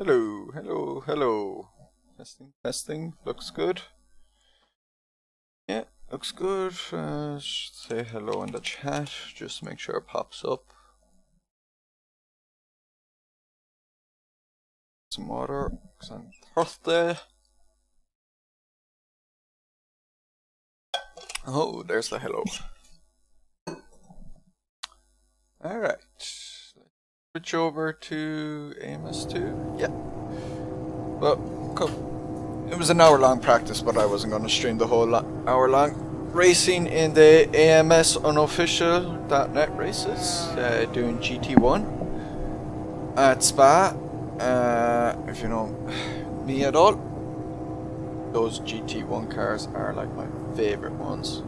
Hello, hello, hello. Testing, testing. Looks good. Yeah, looks good. Say hello in the chat, just to make sure it pops up. Some water, because I'm thirsty. Oh, there's the hello. Alright. Switch over to AMS2. Yeah. Well, cool. It was an hour-long practice, but I wasn't going to stream the whole hour-long. Racing in the AMS unofficial .NET races, doing GT1 at Spa. If you know me at all, those GT1 cars are like my favorite ones.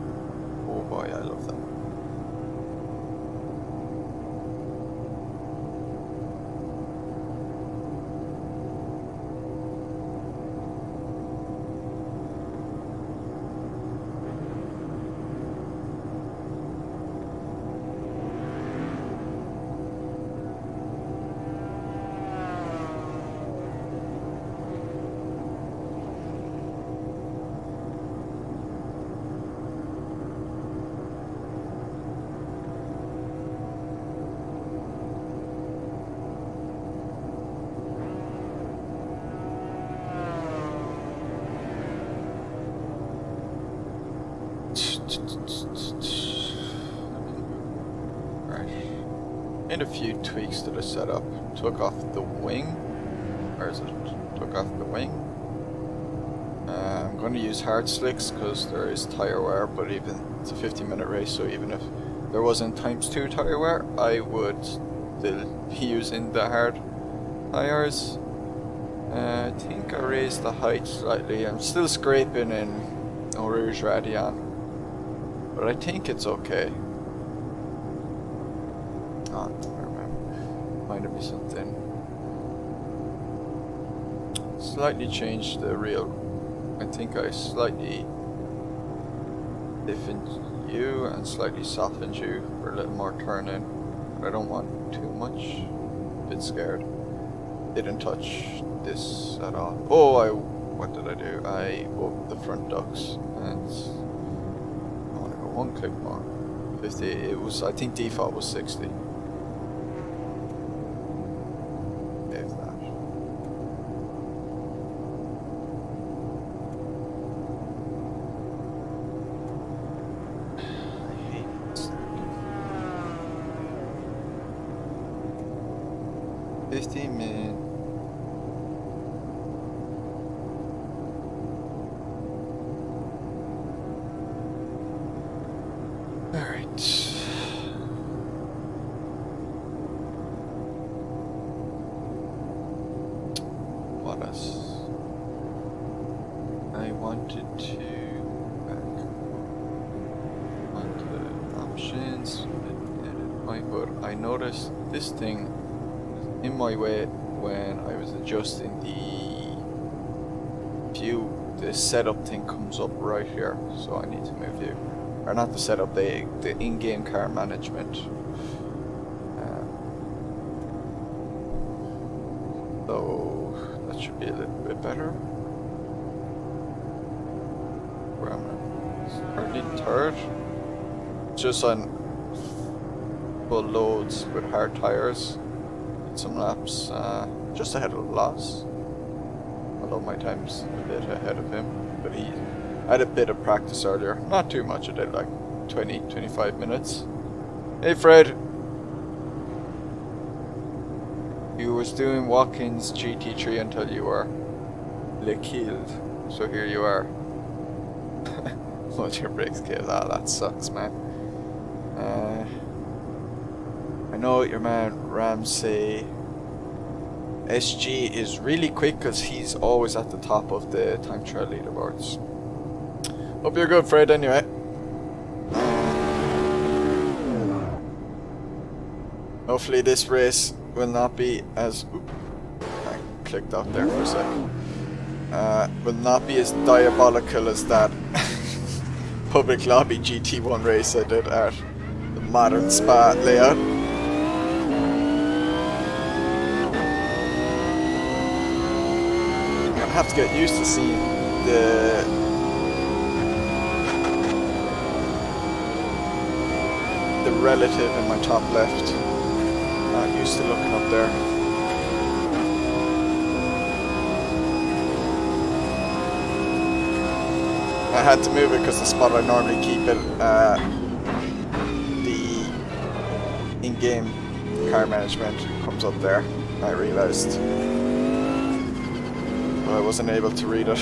Oh boy, I love them. Made a few tweaks to the setup. Took off the wing. Where is it? Took off the wing. I'm going to use hard slicks because there is tire wear, but even it's a 50-minute race, so even if there wasn't ×2 tire wear, I would still be using the hard tires. I think I raised the height slightly. I'm still scraping in Eau Rouge Radian, but I think it's okay. Oh, never mind. Might have been something. Slightly changed the reel. I think I slightly stiffened you and slightly softened you for a little more turning. But I don't want too much. A bit scared. Didn't touch this at all. Oh, what did I do? I opened the front ducts and I want to go one click more. 50. It was. I think default was 60. I wanted to back onto options, edit my hood. I noticed this thing was in my way when I was adjusting the view. The setup thing comes up right here, so I need to move view. Or not the setup, the in-game car management. So that should be a little bit better. Where am I? Currently third. Just on full loads with hard tires. Did some laps, just ahead of Loss. Although my time's a bit ahead of him, but he had a bit of practice earlier. Not too much, I did like 20-25 minutes. Hey Fred! You was doing Watkins GT3 until you were killed. So here you are. What's your brakes killed? Ah, that sucks, man. I know your man Ramsey SG is really quick because he's always at the top of the time trial leaderboards. Hope you're good, Fred, anyway. Hopefully this race will not be as... Oops, I clicked out there for a second. Will not be as diabolical as that public lobby GT1 race I did at the modern Spa layout. have to get used to seeing the relative in my top left. Not used to looking up there. I had to move it because the spot I normally keep it, the in-game car management comes up there. I realised, but I wasn't able to read it.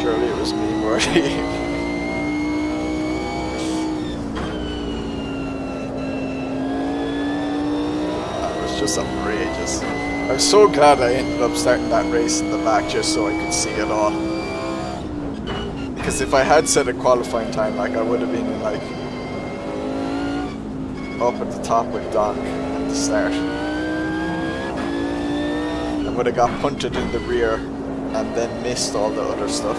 Surely it was me, Morty. Just outrageous. I'm so glad I ended up starting that race in the back just so I could see it all. Because if I had set a qualifying time, like I would have been like up at the top with Donk at the start. I would have got punted in the rear and then missed all the other stuff.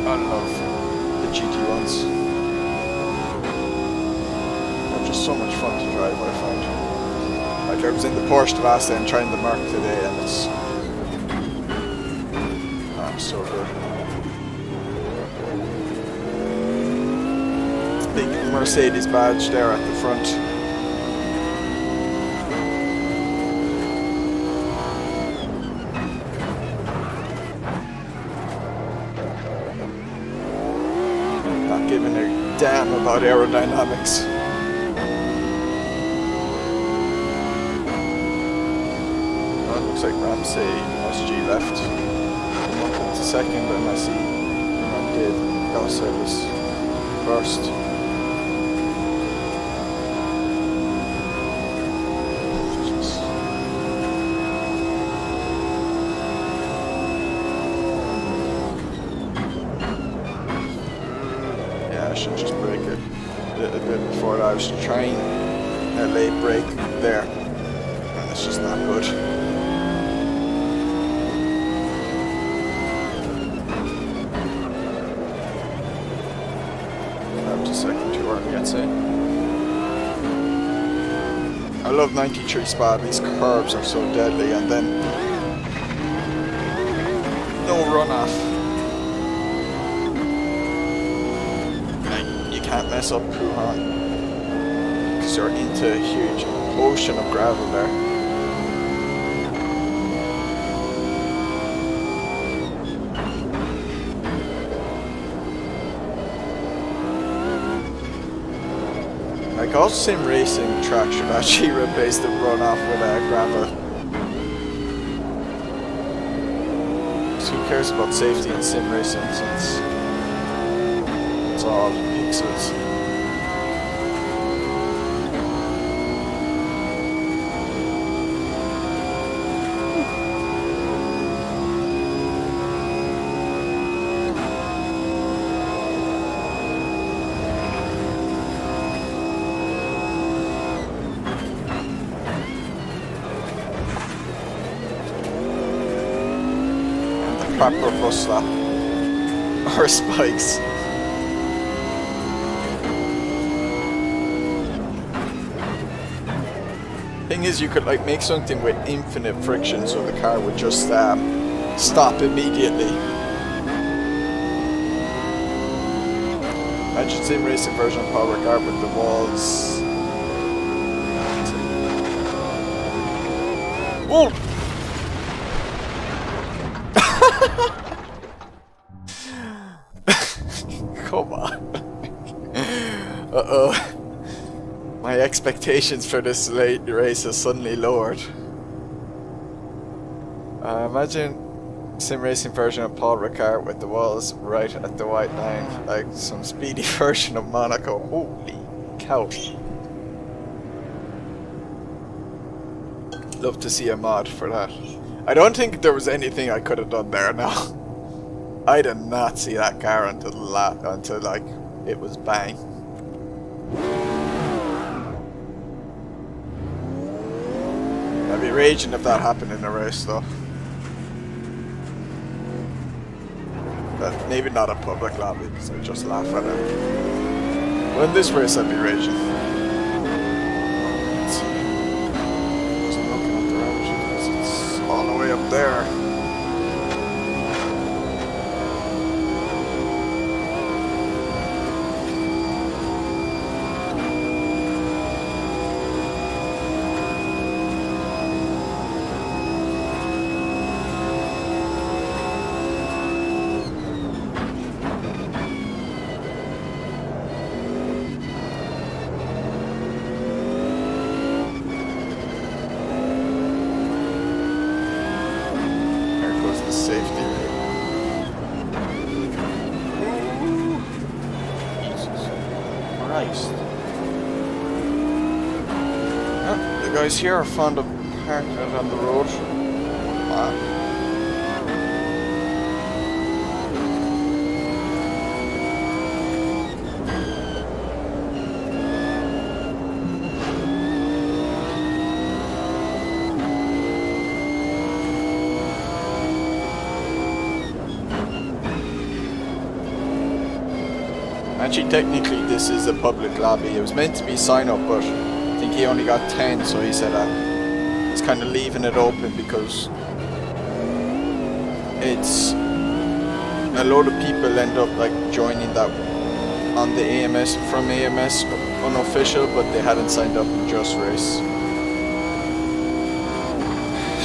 I love the GT1s. They're just so much fun to drive, I find. Like I was in the Porsche the last day and trying the Merc today, and it's so good. Big Mercedes badge there at the front. Not giving a damn about aerodynamics. Well, it looks like Ramsey SG left. I'm up into second, and I see Dave Gossett was first. I should just brake it a little bit before that. I was trying a late brake there, and it's just not good. Up to second too early, I'd say. I love 93 Spa. These curves are so deadly, and then no runoff. Can't mess up Kuhan because you're into a huge ocean of gravel there. Like all sim racing tracks should actually replace the runoff with gravel. So who cares about safety in sim racing since it's all pixels. And the proper bus slap or spikes. Thing is, you could like make something with infinite friction so the car would just stop immediately. Imagine sim racing version of Power Car with the walls. Whoa! Come on. Uh-oh. My expectations for this late race are suddenly lowered. Imagine sim racing version of Paul Ricard with the walls right at the white line, like some speedy version of Monaco. Holy cow. Love to see a mod for that. I don't think there was anything I could have done there now. I did not see that car until like it was bang. I'd be raging if that happened in a race though. But maybe not a public lobby, because I'd just laugh at it. But in this race I'd be raging. Let's see. I wasn't looking at the route because it's all the way up there. The guys here are fond of parking it on the road. Wow. Actually, technically this is a public lobby. It was meant to be sign up, but I think he only got 10, so he said he's kind of leaving it open because it's a load of people end up like joining that on the AMS from AMS unofficial, but they hadn't signed up in Just Race,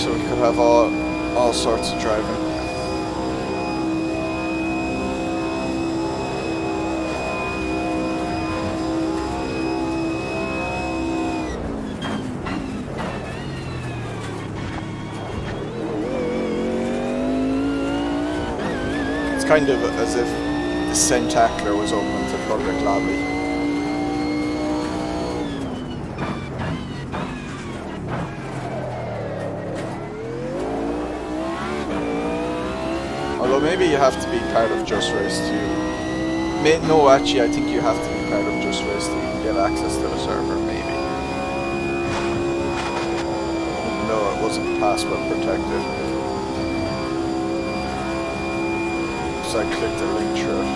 so we could have all sorts of driving. Kind of as if the Centacler was open to public lobby. Although maybe you have to be part of Just Race to... No, actually I think you have to be part of Just Race to even get access to the server, maybe. Even though it wasn't password protected. I clicked the link through it.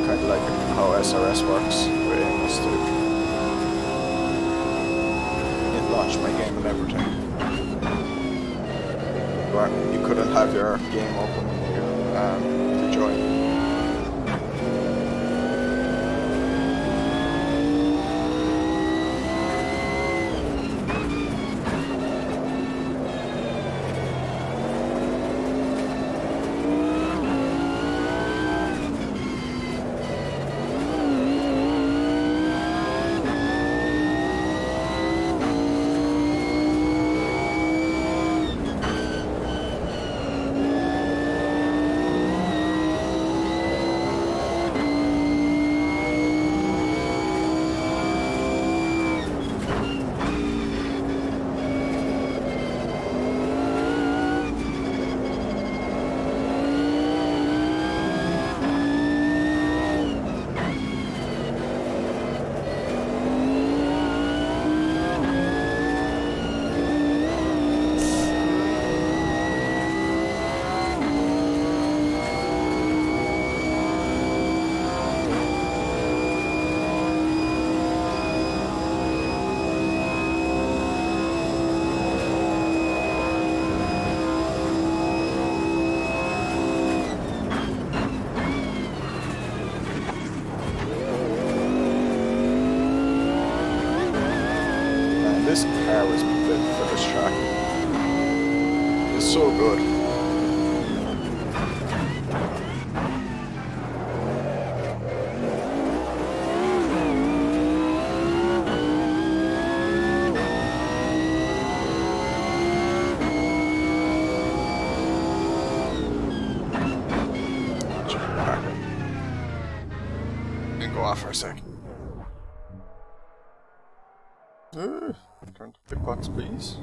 Kind of like how SRS works with AMS2. It launched my game and everything. You couldn't have your game open to join. This car was built for this track. It's so good. And go off for a second. Turn to pit box, please.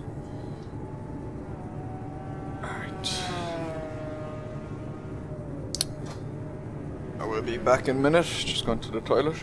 we'll be back in a minute. Just going to the toilet.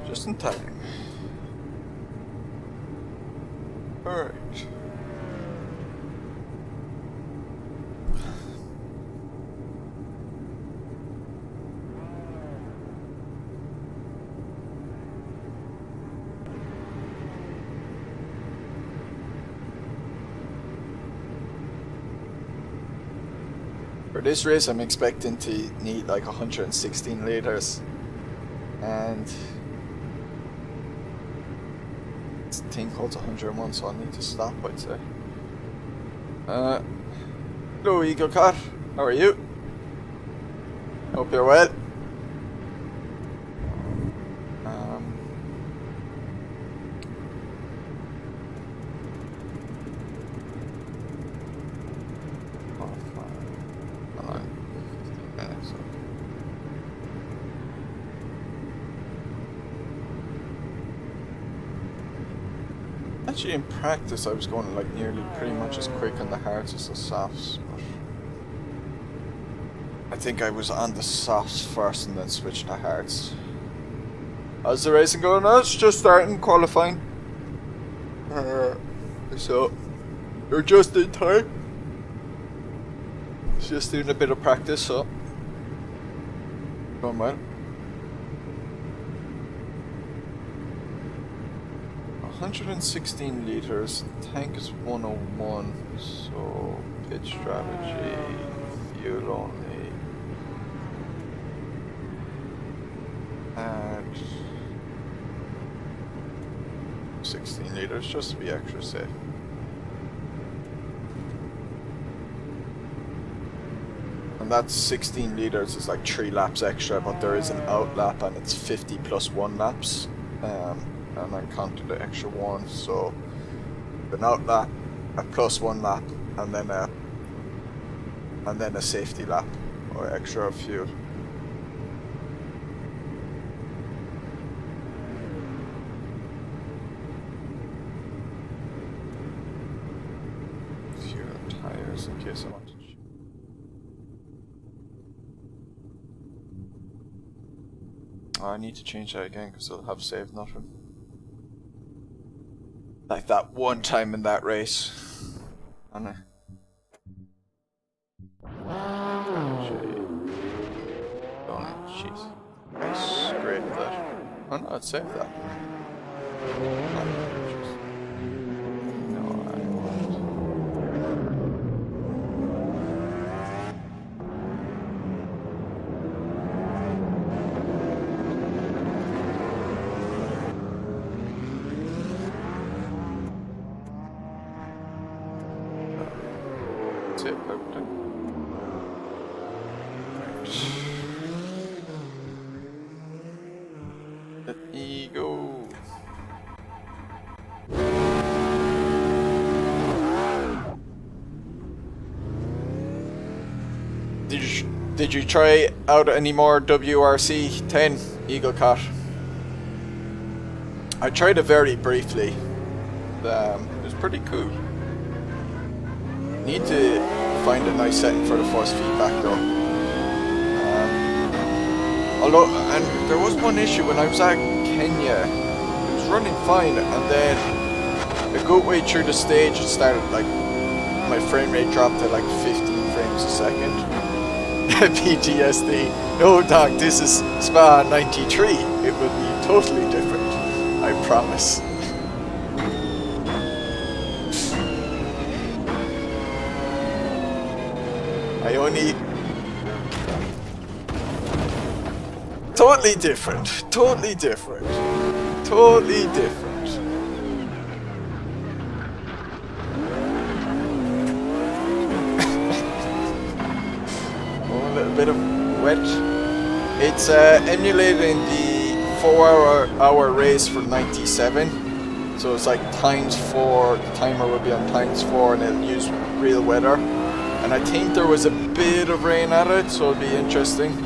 Just in time. Alright. For this race I'm expecting to need like 116 liters, and this thing holds 101, so I'll need to stop, I'd say. Hello Eagle Cat, how are you? Hope you're well. Actually, in practice, I was going like nearly pretty much as quick on the hards as the softs, but I think I was on the softs first and then switched to hards. How's the racing going? Oh, it's just starting qualifying. So you're just in time. It's just doing a bit of practice, so going well. 116 liters, tank is 101, so pitch strategy, fuel only, and 16 liters just to be extra safe. And that's 16 liters is like 3 laps extra, but there is an out lap and it's 50 plus 1 laps. And I counted the extra one, so an out lap, a plus 1 lap, and then a safety lap or extra fuel. Fuel and tires in case I want to. Oh, I need to change that again because I'll have saved nothing. Like that one time in that race. And jeez. Scrape that. Oh no, it saved that. No, I won't. Let me go. Did you try out any more WRC 10 Eagle Cat? I tried it very briefly. It was pretty cool. Need to find a nice setting for the force feedback though. Although, and there was one issue when I was at Kenya. It was running fine, and then a good way through the stage it started like my frame rate dropped to like 15 frames a second. PTSD. No dog, this is Spa 93. It will be totally different. I promise. I only... Totally different. Totally different. Totally different. Bit of wet. It's emulating the 4-hour race for 97, so it's like ×4. The timer will be on ×4 and it'll use real weather, and I think there was a bit of rain at it, so it'll be interesting.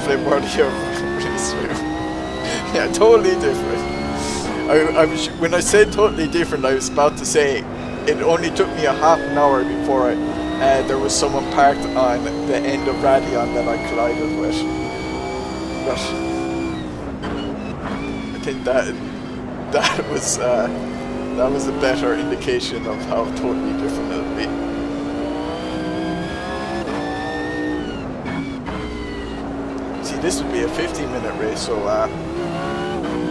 Flip world here. Yeah, totally different. When I said totally different, I was about to say it only took me a half an hour before there was someone parked on the end of Radion that I collided with. But I think that was a better indication of how totally different it'll be. See, this would be a 15-minute race, so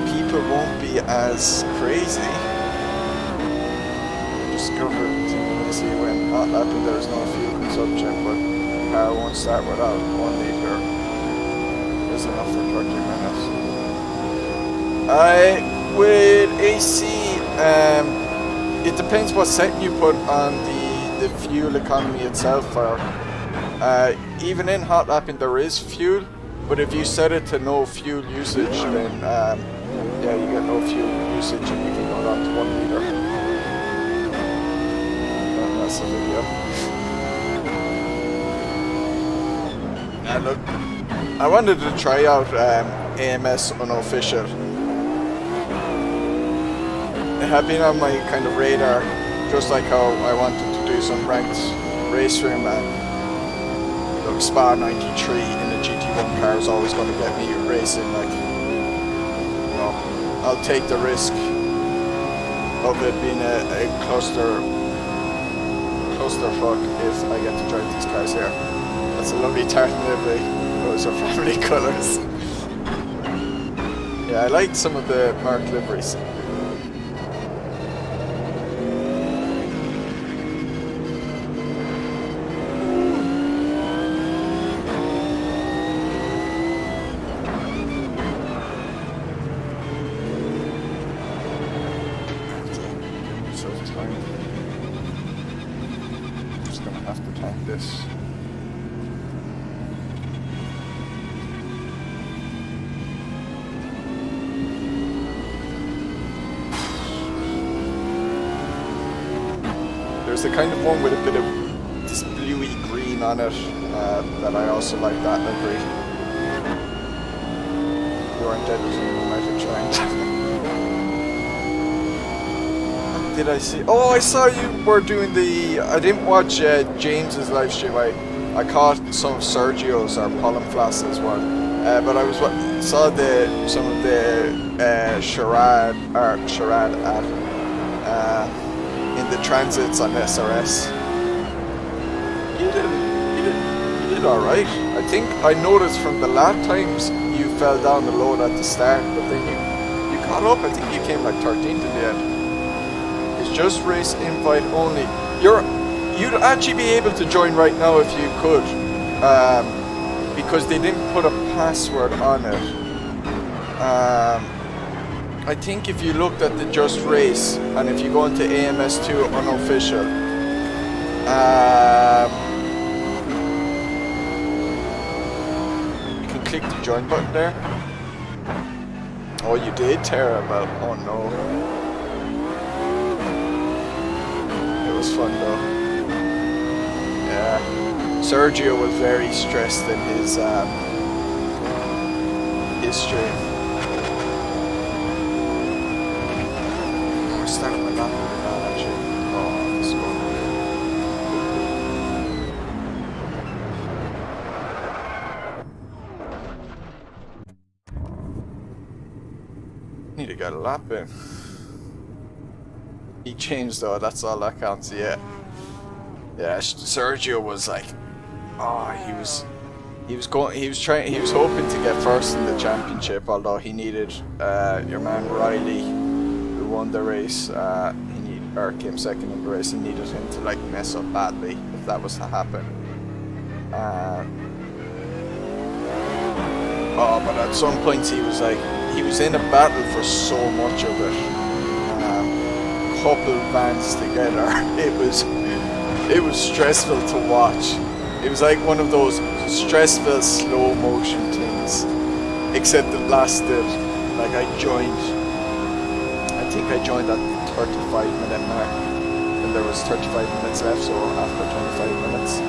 people won't be as crazy. Discovered when hot lapping there is no fuel consumption, but car won't start without 1 liter. There's enough for 30 minutes. With AC, it depends what setting you put on the fuel economy itself. Even in hot lapping there is fuel, but if you set it to no fuel usage, then yeah, you get no fuel usage and you can go down to 1 liter. That's the video. And look, I wanted to try out AMS unofficial. It had been on my kind of radar, just like how I wanted to do some ranked race room, and look, Spa 93 in the GT1 car is always going to get me racing. Like, you know, I'll take the risk of it being a clusterfuck if I get to drive these cars here. That's a lovely tartan livery. Those are family colours. Yeah, I like some of the Mark liveries. This. There's the kind of one with a bit of this bluey green on it that I also like that livery. You aren't dead, you might have tried. Did I see? Oh, I saw you were doing the... I didn't watch James's live stream. I caught some of Sergio's or Pollen Floss's one. But I saw some of the charade at in the transits on SRS. You did all right. I think I noticed from the last times you fell down the load at the start, but then you caught up. I think you came like 13th in the end. It's just race invite only. You'd actually be able to join right now if you could, because they didn't put a password on it. I think if you looked at the Just Race, and if you go into AMS2 unofficial, you can click the join button there. Oh, you did? Terrible. Oh no. It was fun though. Yeah. Sergio was very stressed in his stream. started my lap really bad actually. Oh, this is going good. Need to get a lap in. He changed though, that's all that counts, yeah. Yeah, Sergio was like, oh, he was hoping to get first in the championship, although he needed your man Riley, who won the race, came second in the race, and needed him to like mess up badly if that was to happen. Oh, but at some points he was in a battle for so much of it. Couple vans together, it was stressful to watch. It was like one of those stressful slow motion things, except it lasted. Like I think I joined at 35-minute mark, and there was 35 minutes left, so after 25 minutes.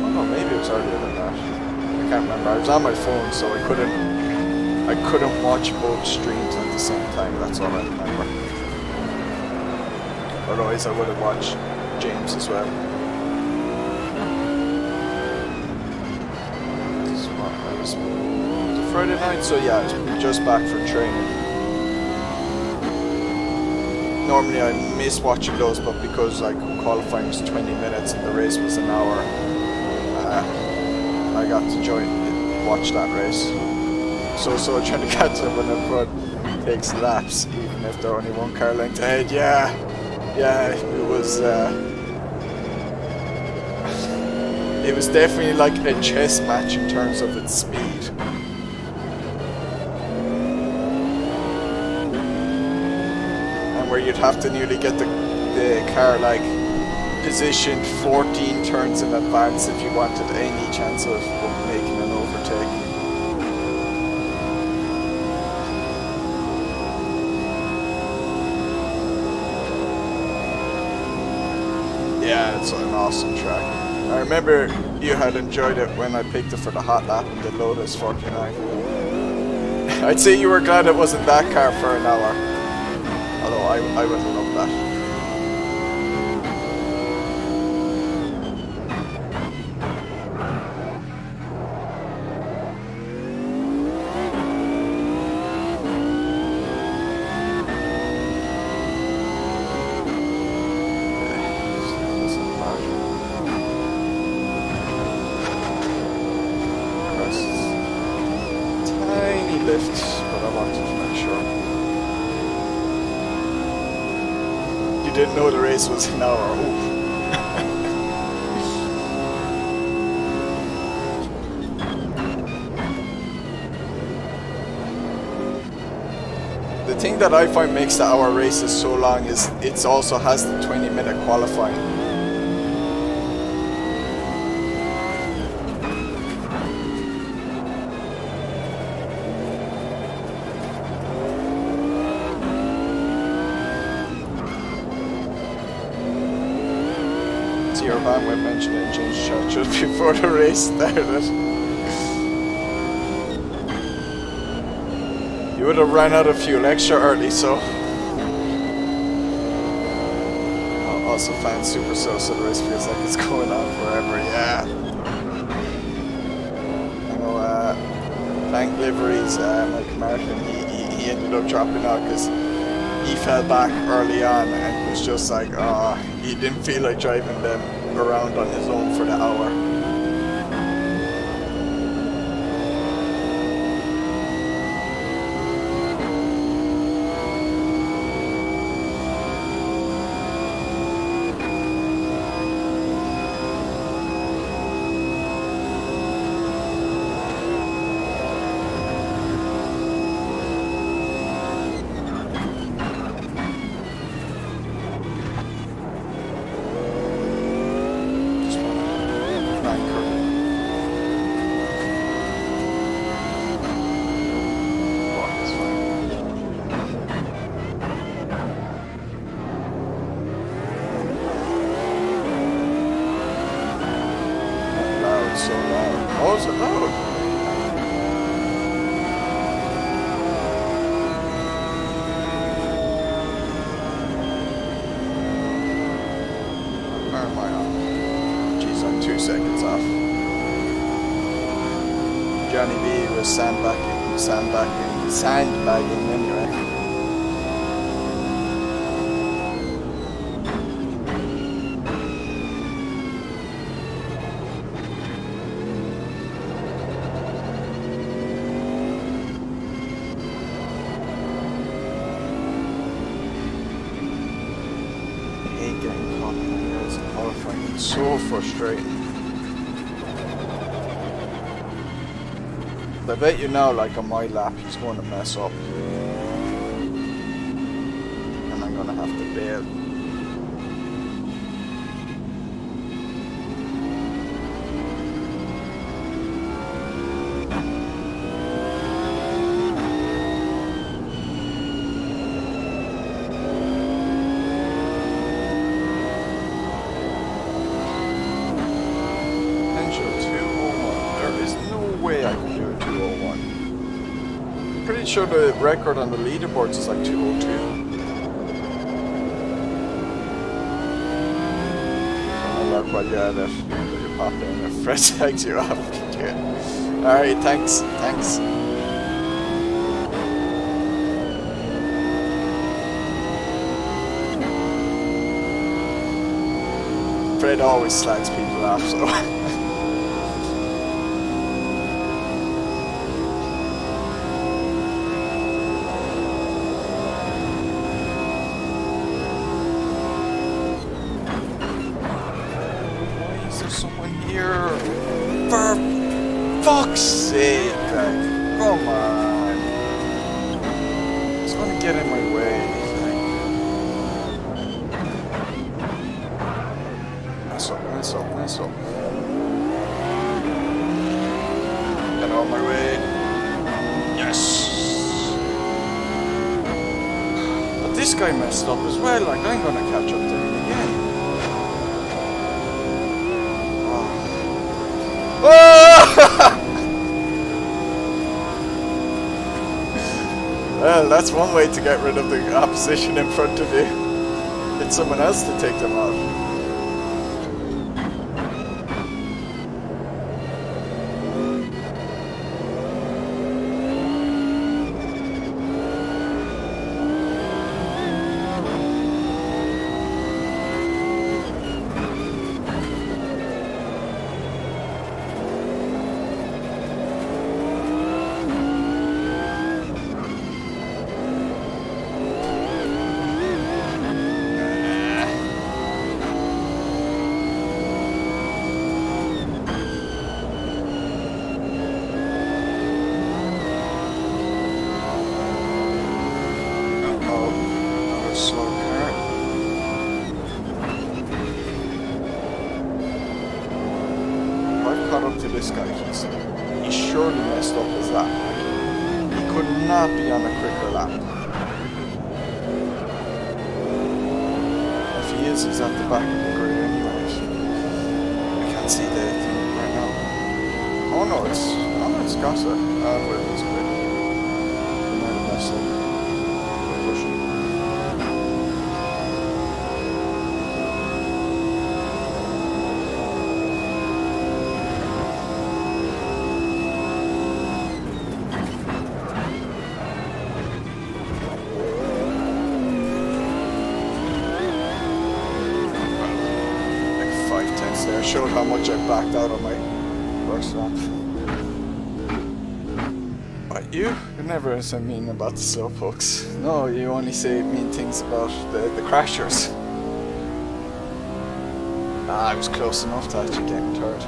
Oh no, maybe it was earlier than that. I can't remember. I was on my phone, so I couldn't watch both streams at the same time. That's all I remember. Otherwise, I would have watched James as well. This is what I was Friday night, so yeah, I was just back from training. Normally, I miss watching those, but because like qualifying was 20 minutes and the race was an hour, I got to watch that race. So trying to catch up when everyone takes laps, even if they're only one car length ahead. Yeah, it was definitely like a chess match in terms of its speed. And where you'd have to nearly get the car like positioned 14 turns in advance if you wanted any chance of making an overtake. Yeah, it's an awesome track. I remember you had enjoyed it when I picked it for the hot lap in the Lotus 49. I'd say you were glad it wasn't that car for an hour. Although I would have loved that. Didn't know the race was an hour. The thing that I find makes the hour races so long is it also has the 20-minute qualifying. Your van went mentioned and changed shot just before the race started. You would have ran out of fuel extra early, so. Also, fans super so the race feels like it's going on forever. Yeah. I know. Thank Liveries, Mike Martin. He ended up dropping out because he fell back early on and was just like, he didn't feel like driving them around on his own for the hour. So loud. Oh, is it loud? am I on? Jeez, I'm 2 seconds off. Johnny B was sandbagging anyway. So frustrating. I bet you now, like on my lap, he's going to mess up. And I'm going to have to bail. Pretty sure the record on the leaderboards is like 202. I love while you're at it. You pop in and Fred tags you off. Yeah. Alright, thanks. Fred always slags people off, so. For fuck's sake, like, come on. It's gonna get in my way, like. Mess up. Get out of my way. Yes! But this guy messed up as well, like, I'm gonna catch up to him again. Well, that's one way to get rid of the opposition in front of you. Get someone else to take them out. This guy, he surely messed up his lap. He could not be on a quicker lap. If he is, he's at the back of the grid anyways. I can't see the thing right now. Oh no, it's Gassa. Well, it's good. He might have messed up. We're pushing. There showed how much I backed out on my first lap. But you never say mean about the slowpokes. No, you only say mean things about the crashers. I was close enough to actually getting third.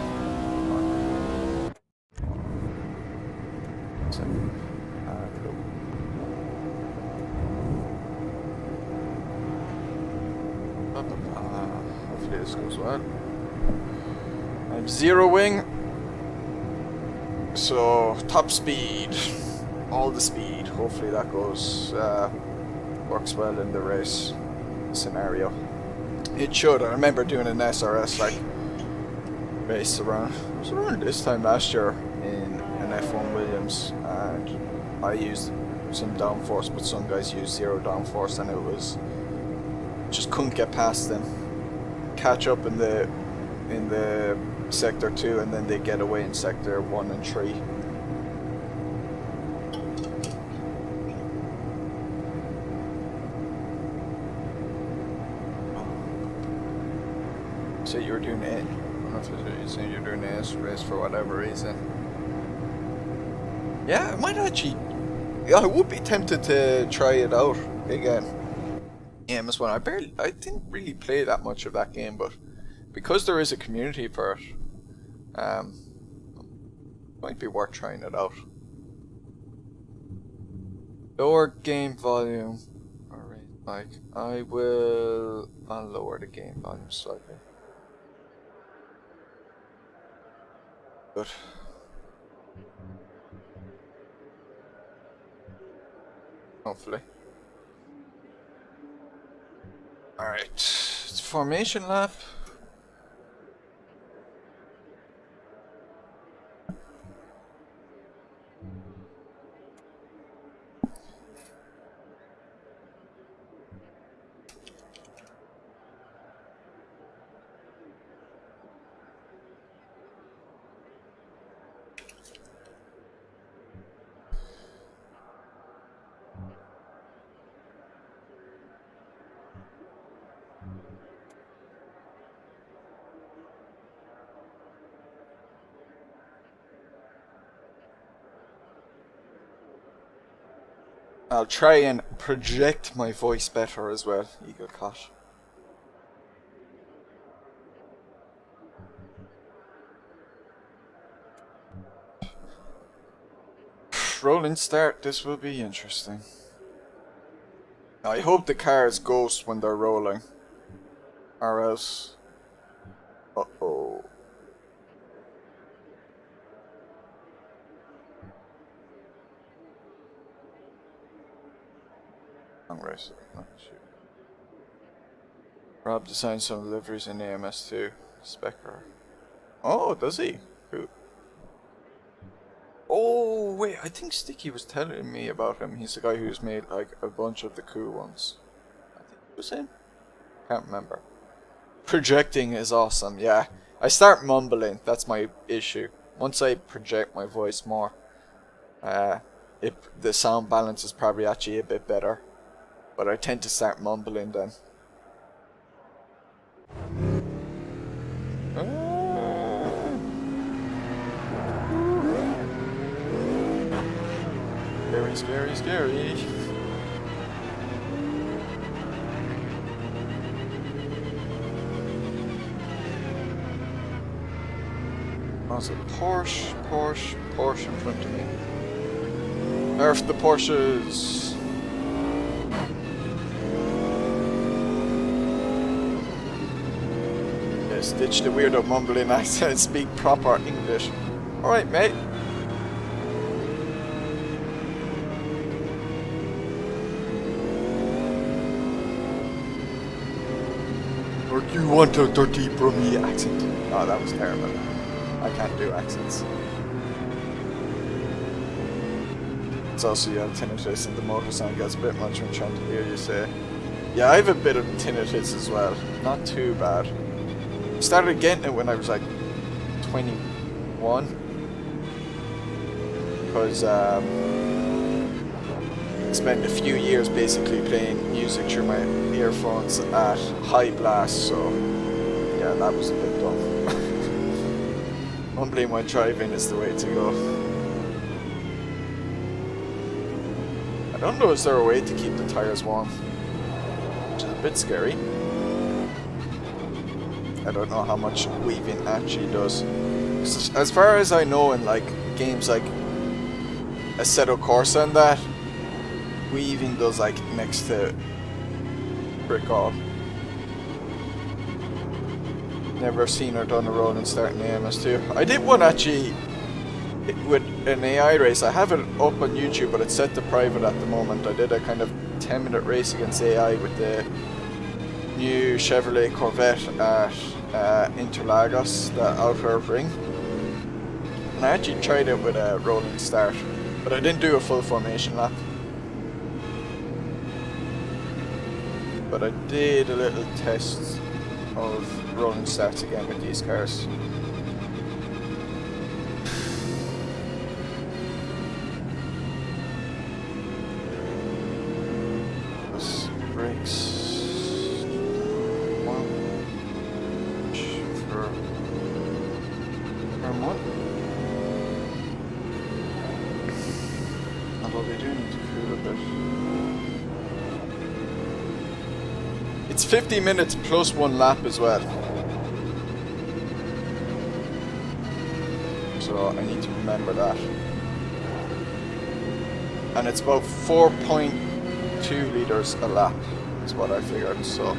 Hopefully this goes well. I'm zero wing, so top speed, all the speed. Hopefully that goes works well in the race scenario. It should. I remember doing an SRS like race around. It was around this time last year in an F1 Williams, and I used some downforce, but some guys used zero downforce, and it was just couldn't get past them. catch up in the sector 2, and then they get away in sector 1 and 3. So you're doing it. I don't know if you're saying you're doing AS race for whatever reason. Yeah, I might actually. Yeah, I would be tempted to try it out again. AMS1. I didn't really play that much of that game, but because there is a community for it, might be worth trying it out. Lower game volume. Alright, like I'll lower the game volume slightly. Good. Hopefully. Alright, it's formation lap. I'll try and project my voice better as well, Eagle Cat. Rolling start, this will be interesting. I hope the cars ghost when they're rolling. Or else... Uh-oh. Long race. Oh, shoot. Rob designs some deliveries in AMS2. Specker. Oh, does he? Who? Oh, wait, I think Sticky was telling me about him. He's the guy who's made like a bunch of the cool ones. I think it was him. Can't remember. Projecting is awesome, yeah. I start mumbling, that's my issue. Once I project my voice more, the sound balance is probably actually a bit better. But I tend to start mumbling then. Scary, scary, scary. There's a Porsche in front of me. Nerf the Porsches! Yes, ditch the weirdo mumbling accent and speak proper English. Alright, mate. Or do you want a dirty Brummie accent? Oh, that was terrible. I can't do accents. It's also you have tinnitus and the motor sound gets a bit much when trying to hear you say. Yeah, I have a bit of tinnitus as well. Not too bad. Started getting it when I was like 21. Because I spent a few years basically playing music through my earphones at high blast, so yeah, that was a bit dumb. Mumbling while driving is the way to go. I don't know, is there a way to keep the tires warm? Which is a bit scary. I don't know how much weaving actually does. As far as I know, in like games like Assetto Corsa and that, weaving does like next to brick all. Never seen or done a rolling start in AMS2. I did one actually with an AI race. I have it up on YouTube, but it's set to private at the moment. I did a kind of 10-minute race against AI with the new Chevrolet Corvette at Interlagos, the outer ring. And I actually tried it with a rolling start, but I didn't do a full formation lap. But I did a little test of rolling starts again with these cars. Brakes. One. For turn one. Although they do need to cool a bit. It's 50 minutes plus 1 lap as well. So I need to remember that. And it's about 4.2 litres a lap is what I figured, so.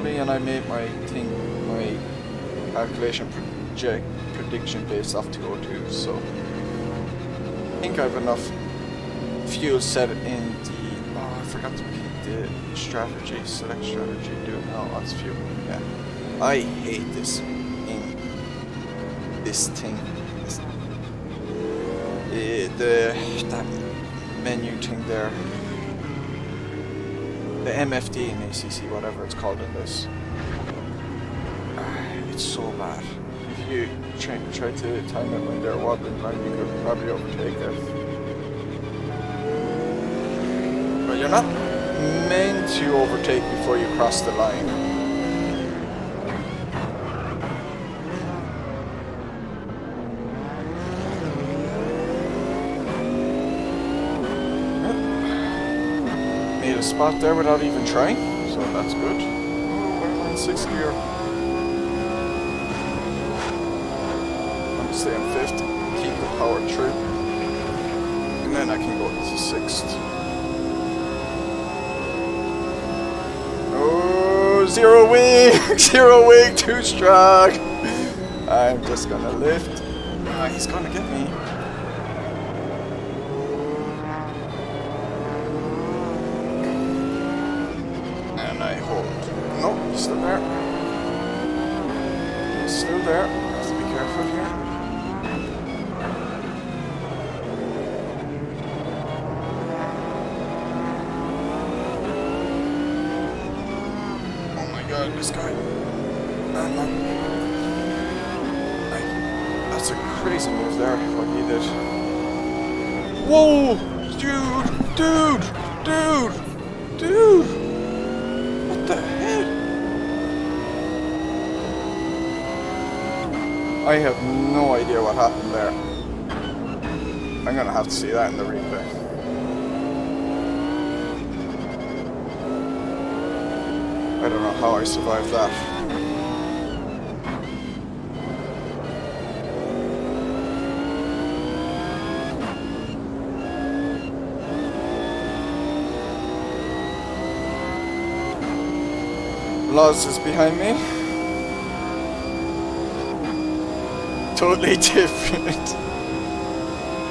And I made my calculation prediction based off 202, so I think I have enough fuel set in the, oh, I forgot to pick the strategy, select strategy, do it now, that's fuel, yeah. I hate this thing, that menu thing there. The MFD and ACC, whatever it's called in this. It's so bad. If you try to time it when they're wobbling line, you could probably overtake it. But you're not meant to overtake before you cross the line. A spot there without even trying, so that's good. Oh, we're in 6th gear. I'm gonna stay in 5th, keep the power true, and then I can go to 6th. Oh, zero wing, zero wing, too strong. I'm just gonna lift. Ah, he's gonna get me. No, he's still there. He's still there. Have to be careful here. Oh my god, this guy. No. That's a crazy move there, what he did. Whoa! Dude! What the hell? I have no idea what happened there. I'm gonna have to see that in the replay. I don't know how I survived that. Loz is behind me. Totally different.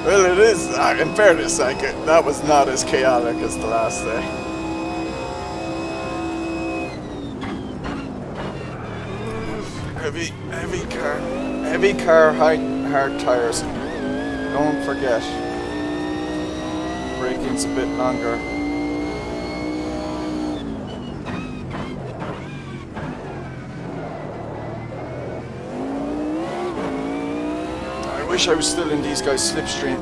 Well, it is. In fairness, that was not as chaotic as the last day. Heavy car, hard tires. Don't forget. Braking's a bit longer. I wish I was still in these guys' slipstream,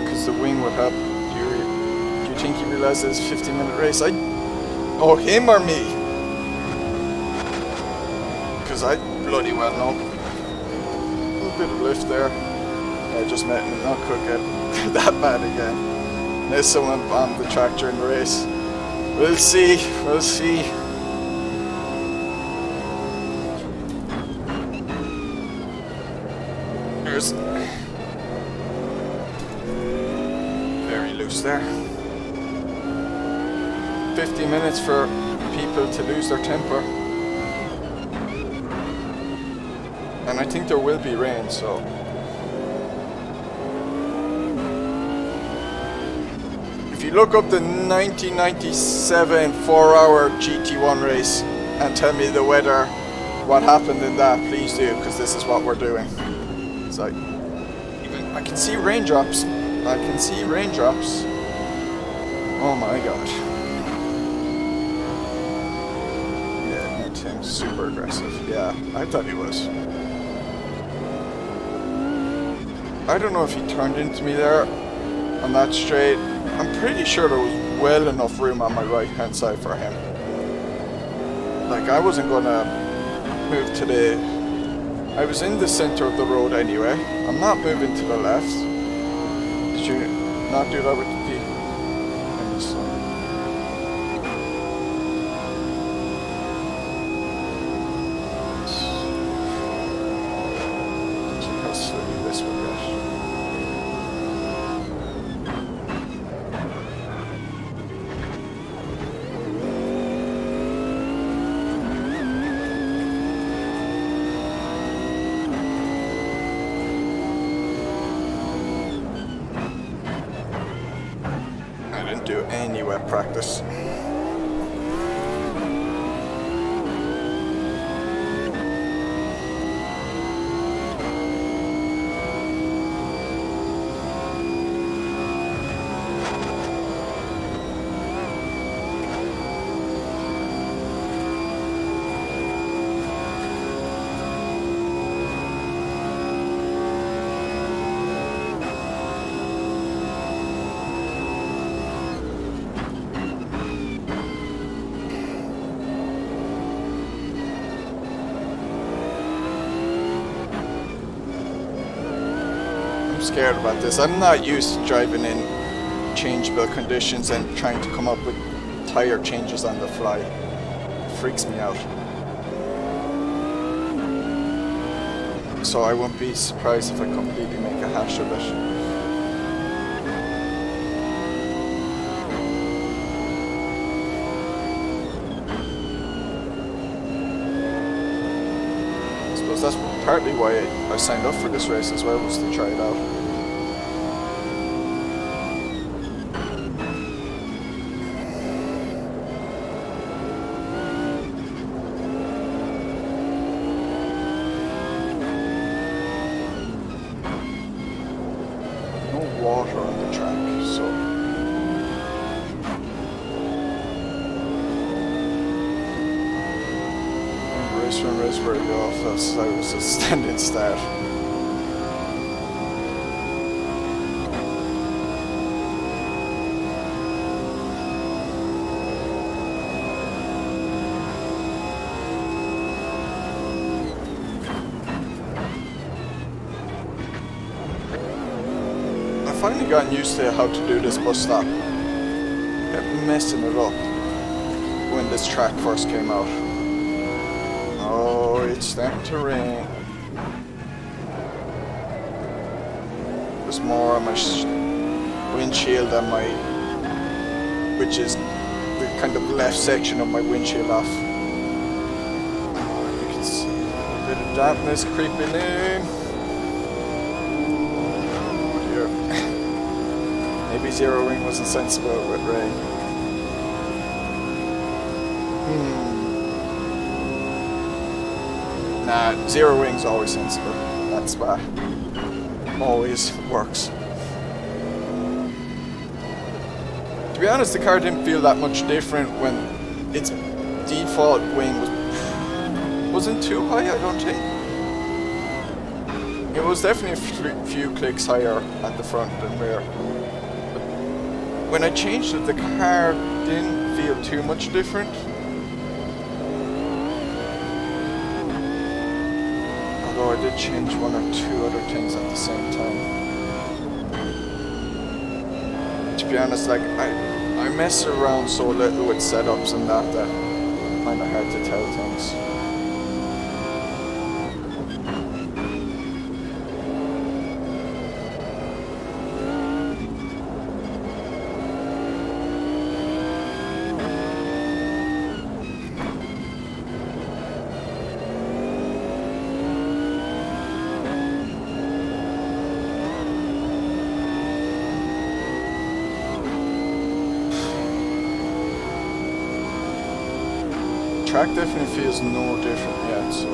because the wing would help. Do you think he realizes it's a 15-minute race? Oh, him or me? Because I bloody well know. A little bit of lift there. I just met him, not could get that bad again. There's someone bombed the track during the race. We'll see. There's very loose there. 50 minutes for people to lose their temper. And I think there will be rain, so. If you look up the 1997 4-hour GT1 race and tell me the weather, what happened in that, please do, because this is what we're doing. It's like I can see raindrops. I can see raindrops. Oh my god. Yeah, that Tim's super aggressive. Yeah, I thought he was. I don't know if he turned into me there on that straight. I'm pretty sure there was well enough room on my right hand side for him. Like, I wasn't gonna move to the... I was in the center of the road anyway. I'm not moving to the left. Did you not do that with the D? See how slowly this will get. Do any wet practice. Scared about this. I'm not used to driving in changeable conditions and trying to come up with tire changes on the fly. It freaks me out. So I won't be surprised if I completely make a hash of it. I suppose that's partly why I signed up for this race as well, was to try it out. Water on the track, so race run race very off, as I was a standing start. I've finally gotten used to how to do this bus stop. Kept messing it up when this track first came out. Oh, it's starting to rain. There's more on my windshield than my, which is the kind of left section of my windshield off. You can see a bit of dampness creeping in. Maybe zero wing wasn't sensible with rain. Nah, zero wing's always sensible. That's why. Always works. To be honest, the car didn't feel that much different when its default wing wasn't too high, I don't think. It was definitely a few clicks higher at the front than rear. When I changed it, the car didn't feel too much different. Although I did change one or two other things at the same time. To be honest, like I mess around so little with setups and that kind of hard to tell things. Track definitely feels no different yet, so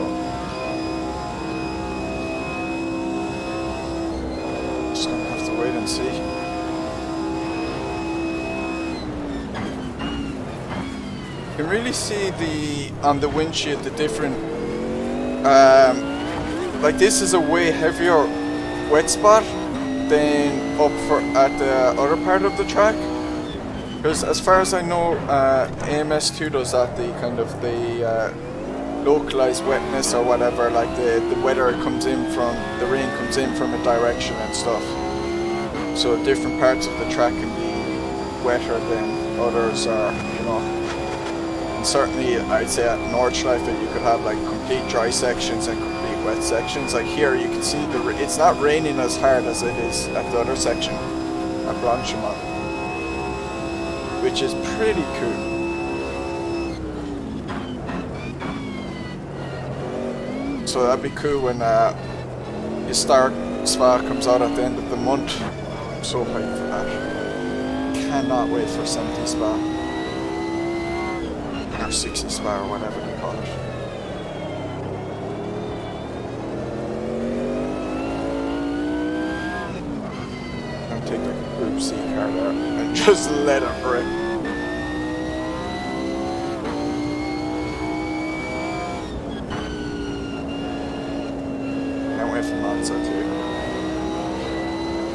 can see. You can really see on the windshield the different, like this is a way heavier wet spot than at the other part of the track. Because as far as I know, AMS2 does that, the kind of the localized wetness or whatever, like the weather comes in from, the rain comes in from a direction and stuff. So different parts of the track can be wetter than others are, you know. And certainly I'd say at Nordschleife you could have like complete dry sections and complete wet sections. Like here you can see it's not raining as hard as it is at the other section at Blanchimont, which is pretty cool. So that'd be cool when Historic Spa comes out at the end of the month. I'm so hyped for that. Cannot wait for 70 Spa. Or 60 Spa or whatever they call it. I'll take like a Group C car there and just let it rip.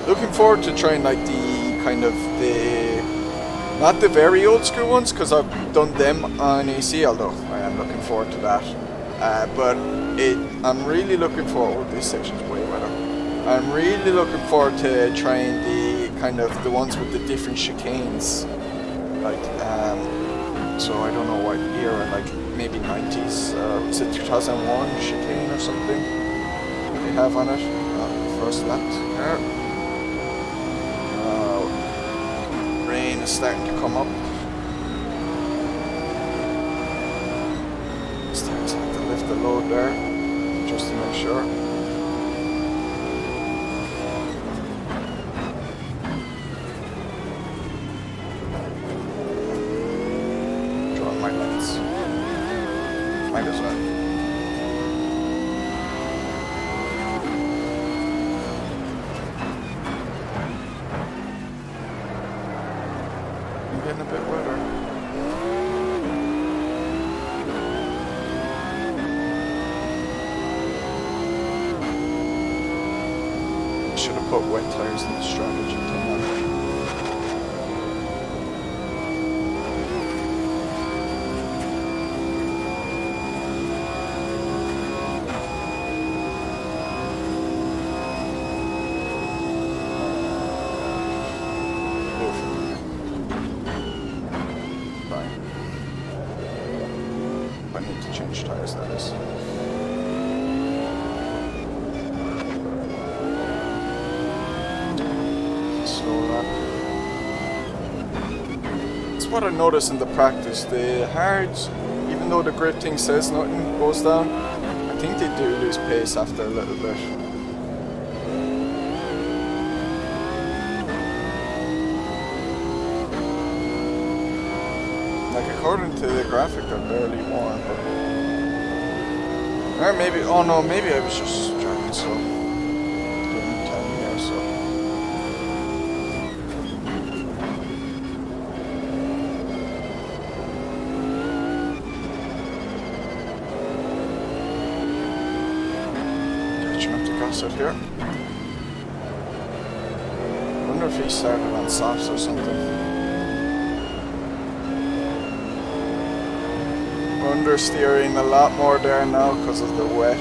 Looking forward to trying like the kind of not the very old school ones, because I've done them on AC, although I am looking forward to that. But I'm really looking forward. This section's way better. I'm really looking forward to trying the kind of the ones with the different chicanes, like so I don't know what era, like maybe 90s. Was it 2001 chicane or something they have on it? First left there. Rain is starting to come up. Starting to have to lift the load there, just to make sure. Drawing my lights. Might as well. Getting a bit wetter. Should have put wet tires in the strategy thing. I need to change tires, that is. Slow lap. That's what I noticed in the practice. The hards, even though the grid thing says nothing goes down, I think they do lose pace after a little bit. According to the graphic, they're barely warm, but... Or maybe, oh no, maybe I was just driving slow. Didn't tell me here, so... Catching up to Gossett here. I wonder if he started on softs or something. Understeering a lot more there now because of the wet.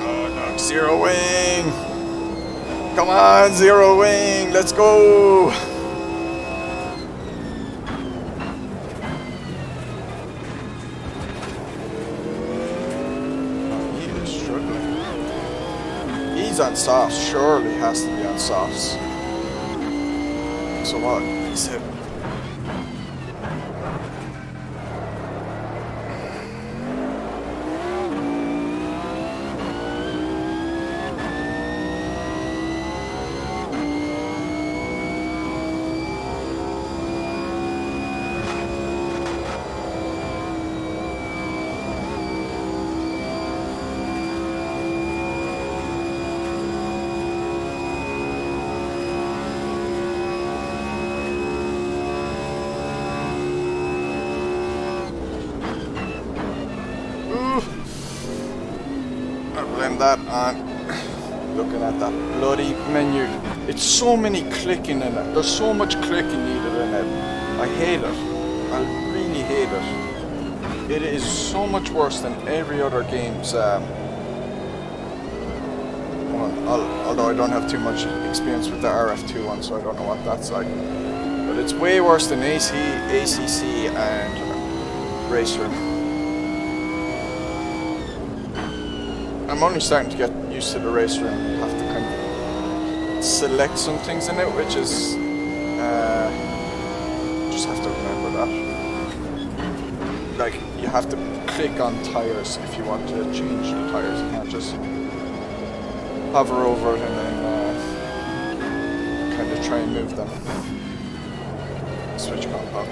Oh no, zero wing! Come on, zero wing, let's go! Oh, he is struggling. He's on softs, surely has to be on softs. So what? He said. blame that on looking at that bloody menu. It's so many clicking in it. There's so much clicking needed in it. I hate it. I really hate it. It is so much worse than every other game's. Although I don't have too much experience with the RF2 one, so I don't know what that's like. But it's way worse than ACC, and Racer. I'm only starting to get used to the Racer and have to kind of select some things in it, which is just have to remember that. Like, you have to click on tires if you want to change the tires. You can't just hover over it and then kind of try and move them. Switch compound.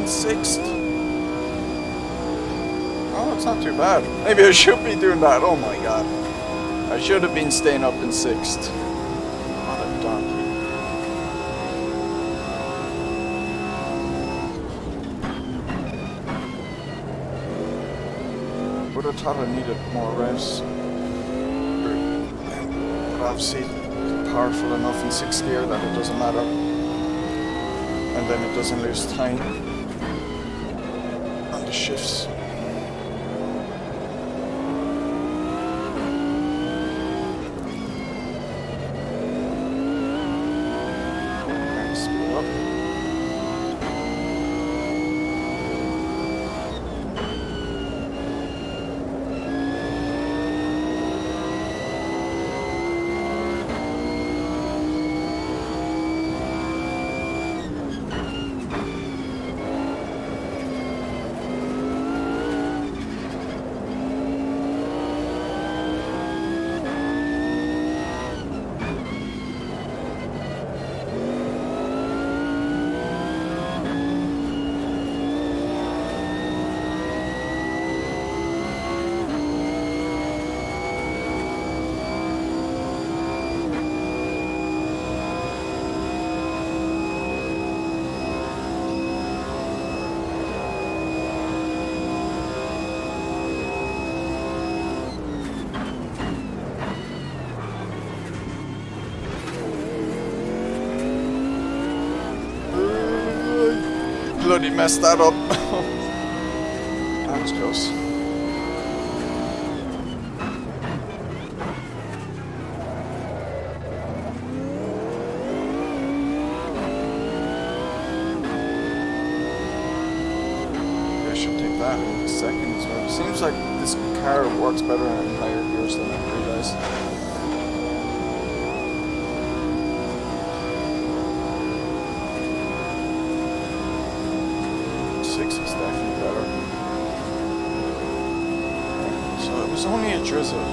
Sixth. Oh, it's not too bad. Maybe I should be doing that. Oh my god. I should have been staying up in sixth. What a donkey. Would have thought I needed more revs. But obviously, powerful enough in 6th gear that it doesn't matter. And then it doesn't lose time on the shifts. And speed up. Bloody messed that up. That was close. I should take that in a second as well. Seems like this car works better in higher gears than I realized. It's only a drizzle.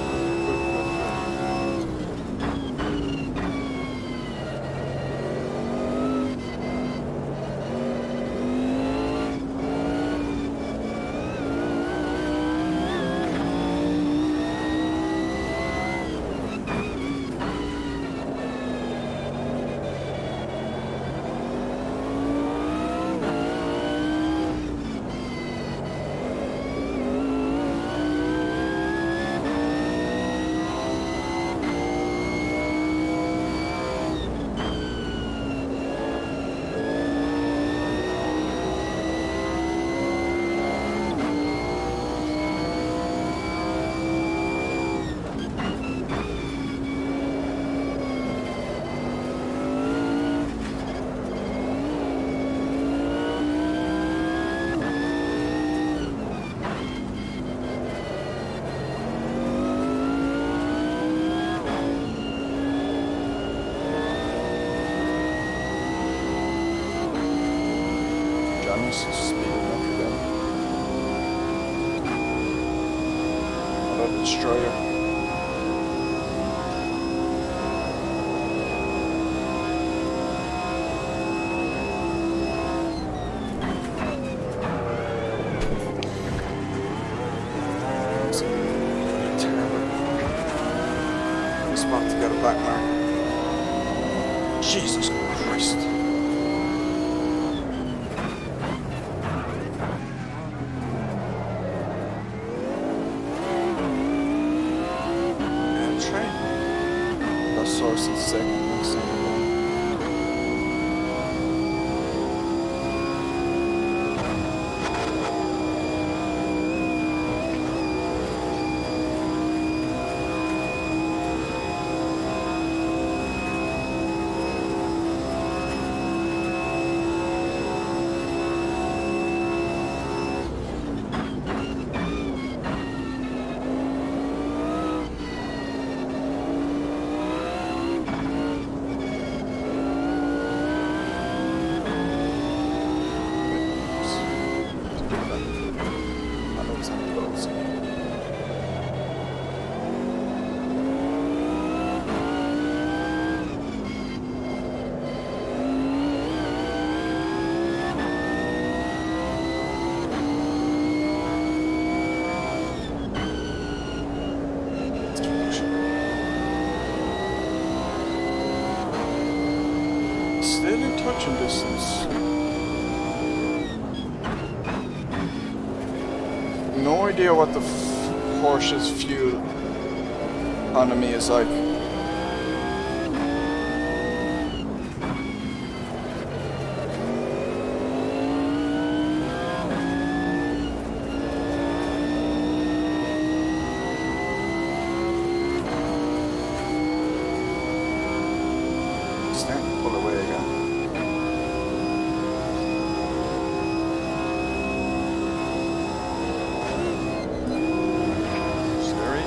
nice and speeding up again. What a destroyer. Spot to get a back mark. Jesus Christ. Yeah, train. That source is second next time. Still in touching distance. No idea what the Porsche's fuel economy is like. Pull away again. Scary.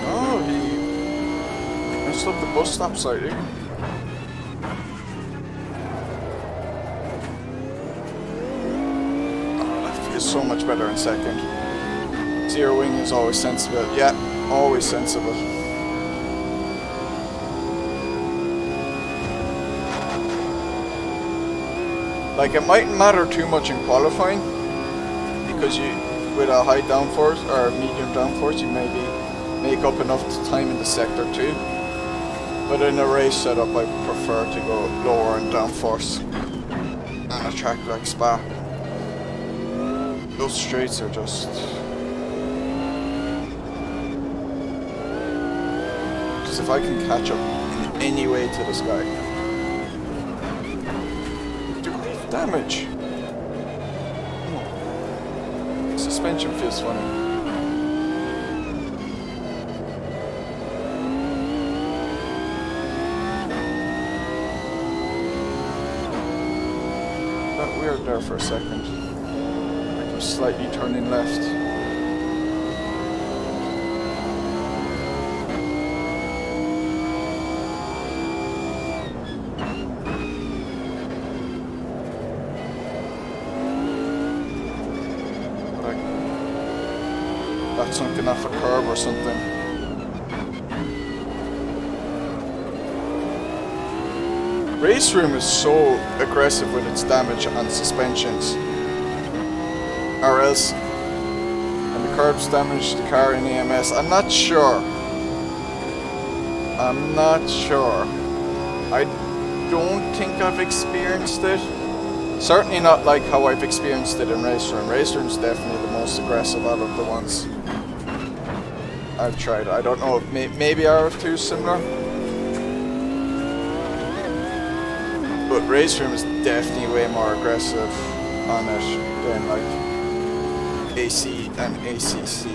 Oh, he messed up the bus stop slightly. So much better in second. Zero wing is always sensible. Yeah, always sensible. Like, it mightn't matter too much in qualifying because you, with a high downforce or medium downforce, you maybe make up enough time in the sector too. But in a race setup, I prefer to go lower in downforce on a track like Spa. Those straights are just... Because if I can catch up in any way to this guy... Dude, damage! Oh. Suspension feels funny. Got weird there for a second. Slightly turning left. Like, got something off a curb or something. Race Room is so aggressive with its damage on suspensions. Or else, and the curbs damage the car in AMS. I'm not sure. I don't think I've experienced it. Certainly not like how I've experienced it in Race Room. Race Room's definitely the most aggressive out of the ones I've tried. I don't know if maybe RF2 is similar. But Race Room is definitely way more aggressive on it than like AC and ACC.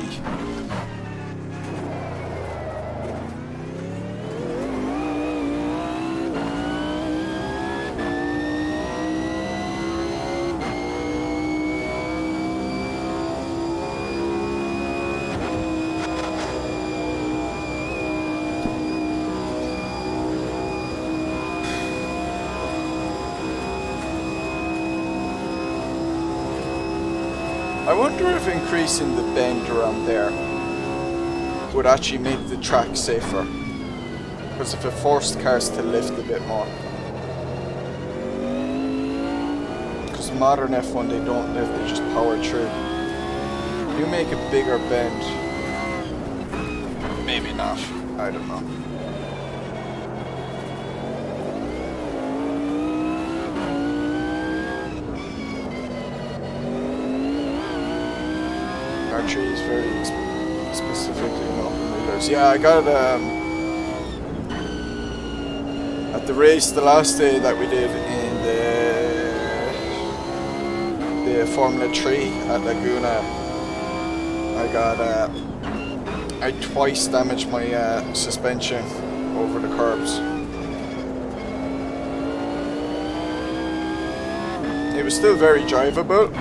I wonder if increasing the bend around there would actually make the track safer. Because if it forced cars to lift a bit more. Because modern F1 they don't lift, they just power through. You make a bigger bend. Maybe not. I don't know. R3 is very specifically not millers. Yeah, I got at the race the last day that we did in the Formula 3 at Laguna. I twice damaged my suspension over the curbs. It was still very drivable.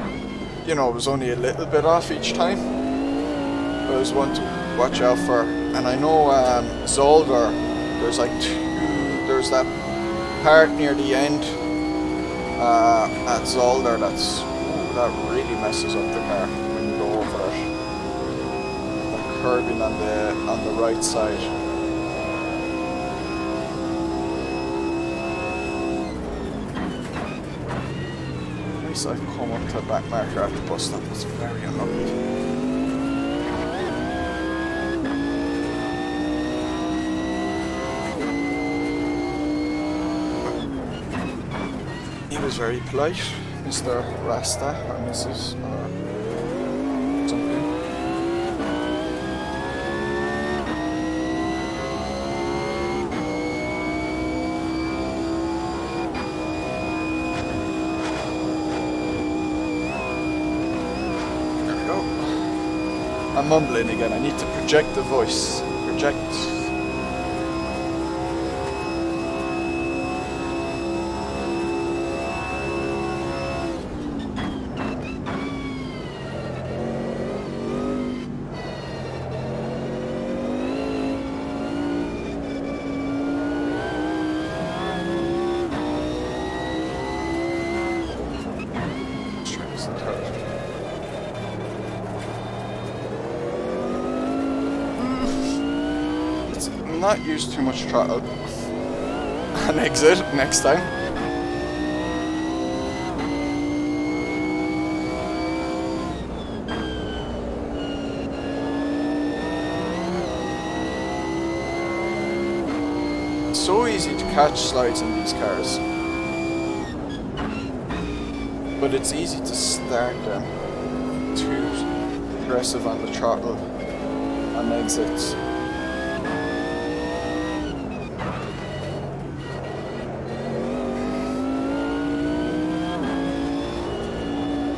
You know, it was only a little bit off each time. But it was one to watch out for. And I know Zolder, there's like there's that part near the end at Zolder that really messes up the car when you go over it. Curbing on the right side. At least I've come up to the back marker at the bus stop. It's very unlucky. He was very polite, Mr. Rasta or Mrs. Something. I'm mumbling again. I need to project the voice. Project. Not use too much throttle and exit next time. It's so easy to catch slides in these cars, but it's easy to start them too aggressive on the throttle on exits.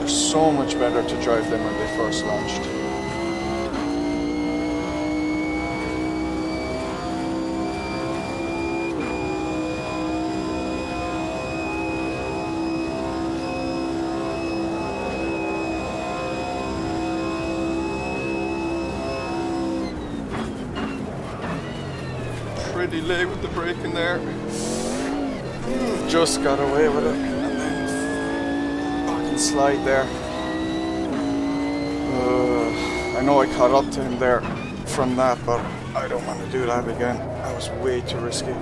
So much better to drive them when they first launched. Pretty late with the braking there. Just got away with it. And then fucking slide there. I know I caught up to him there from that, but I don't want to do that again. That was way too risky.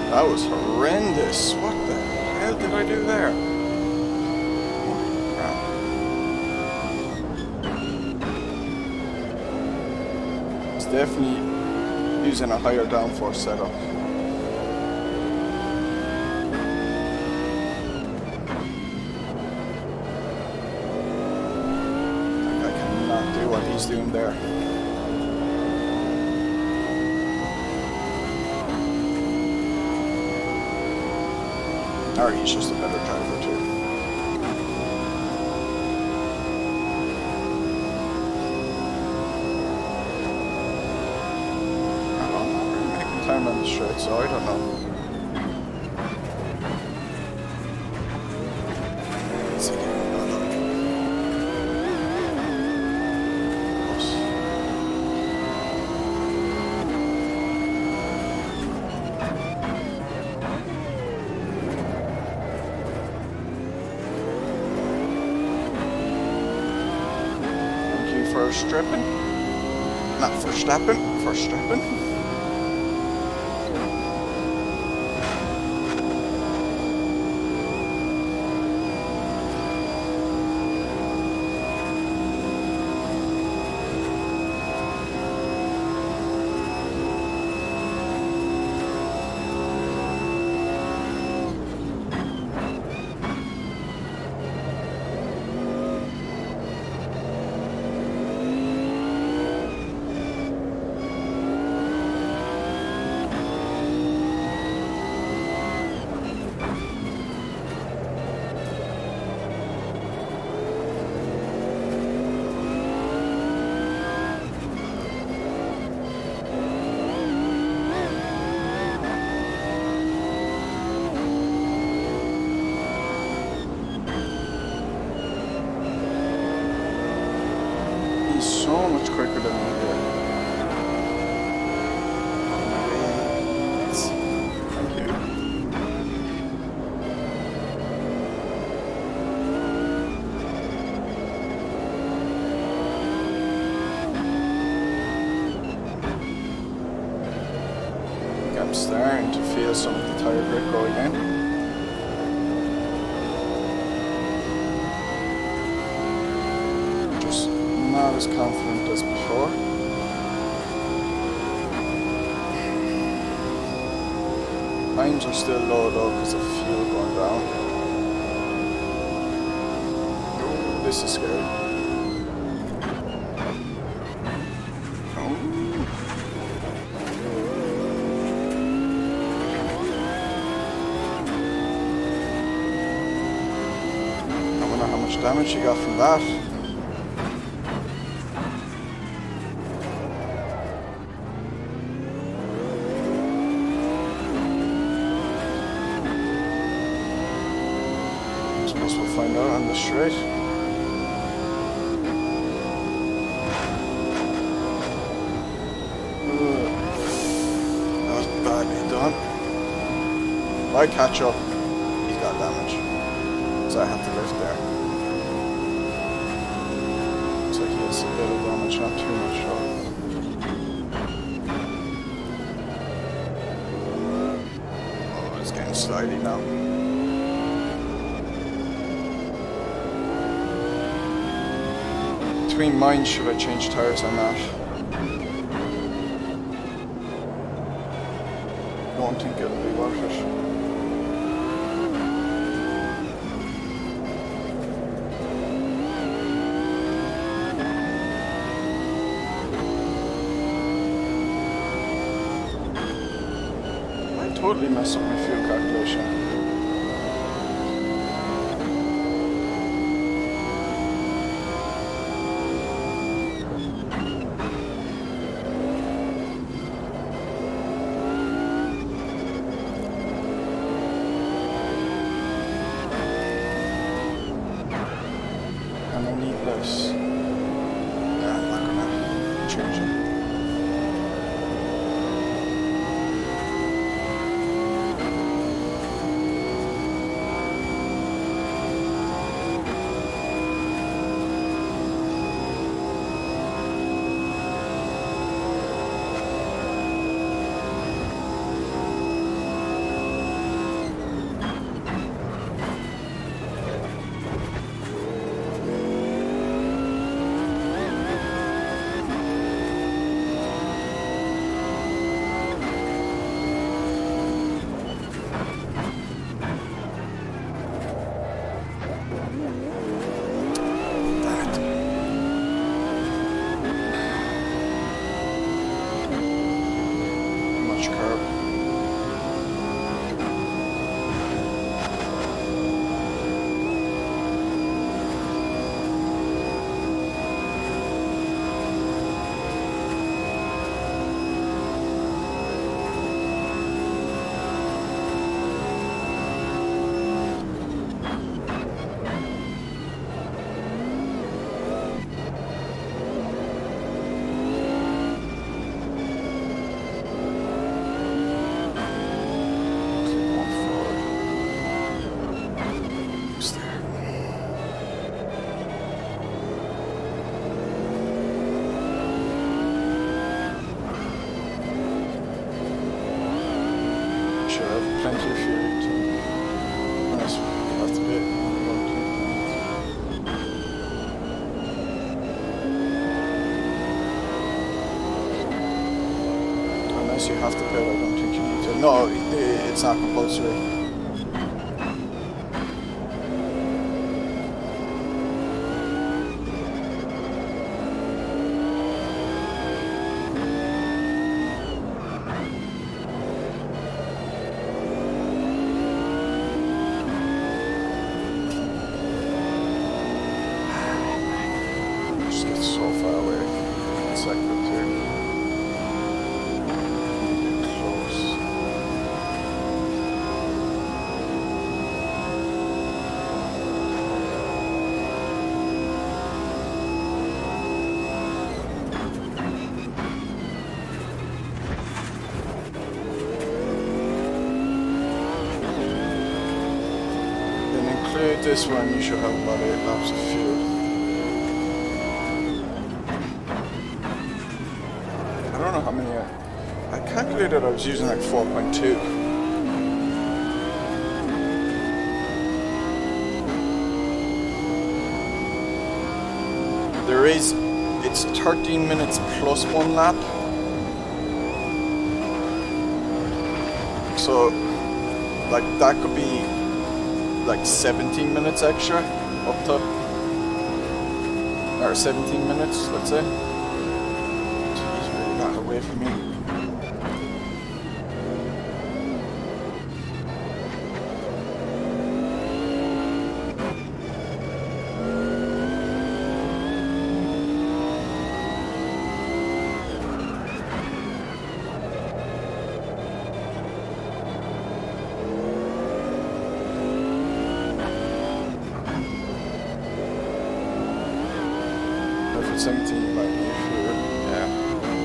That was horrendous. What the hell did I do there? definitely using a higher downforce setup. I cannot do what he's doing there. Or he's just a better driver too. I'm not really making time on the straight, so I don't know. Let's see. For stripping, not for stepping, for stripping. So much quicker than me here. Thank you. I'm starting to feel some of the tire grip go again. Not as confident as before. Times are still low though because of fuel going down. Ooh, this is scary. I wonder how much damage you got from that. We'll find out on the straight. That was badly done. If I catch up, he's got damage. So I have to lift there. Looks like he has a bit of damage, not too much though. Oh, it's getting slidey now. Between mine, should I change tires or not? I don't think it'll be worth it. I totally messed up my fuel calculation. And I need this. Yeah, I'm not gonna change it. should have plenty of fuel to... Unless we have to be... Unless you have to pay it, I don't think you need to. No, it's not compulsory. This one you should have about 8 laps of fuel. I don't know how many I calculated I was using like 4.2. There is, it's 13 minutes plus 1 lap. So like that could be like 17 minutes extra up to, or 17 minutes, let's say. Jeez, really got away from me.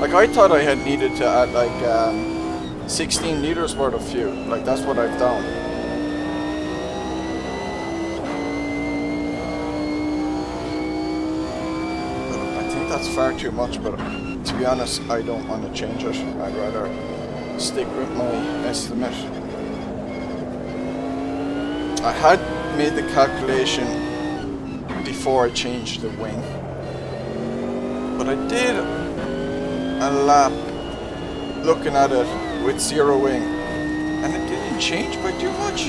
Like I thought I had needed to add like 16 liters worth of fuel. Like that's what I've done. I think that's far too much, but to be honest, I don't want to change it. I'd rather stick with my estimate. I had made the calculation before I changed the wing, but I did a lap looking at it with 0 wing and it didn't change by too much.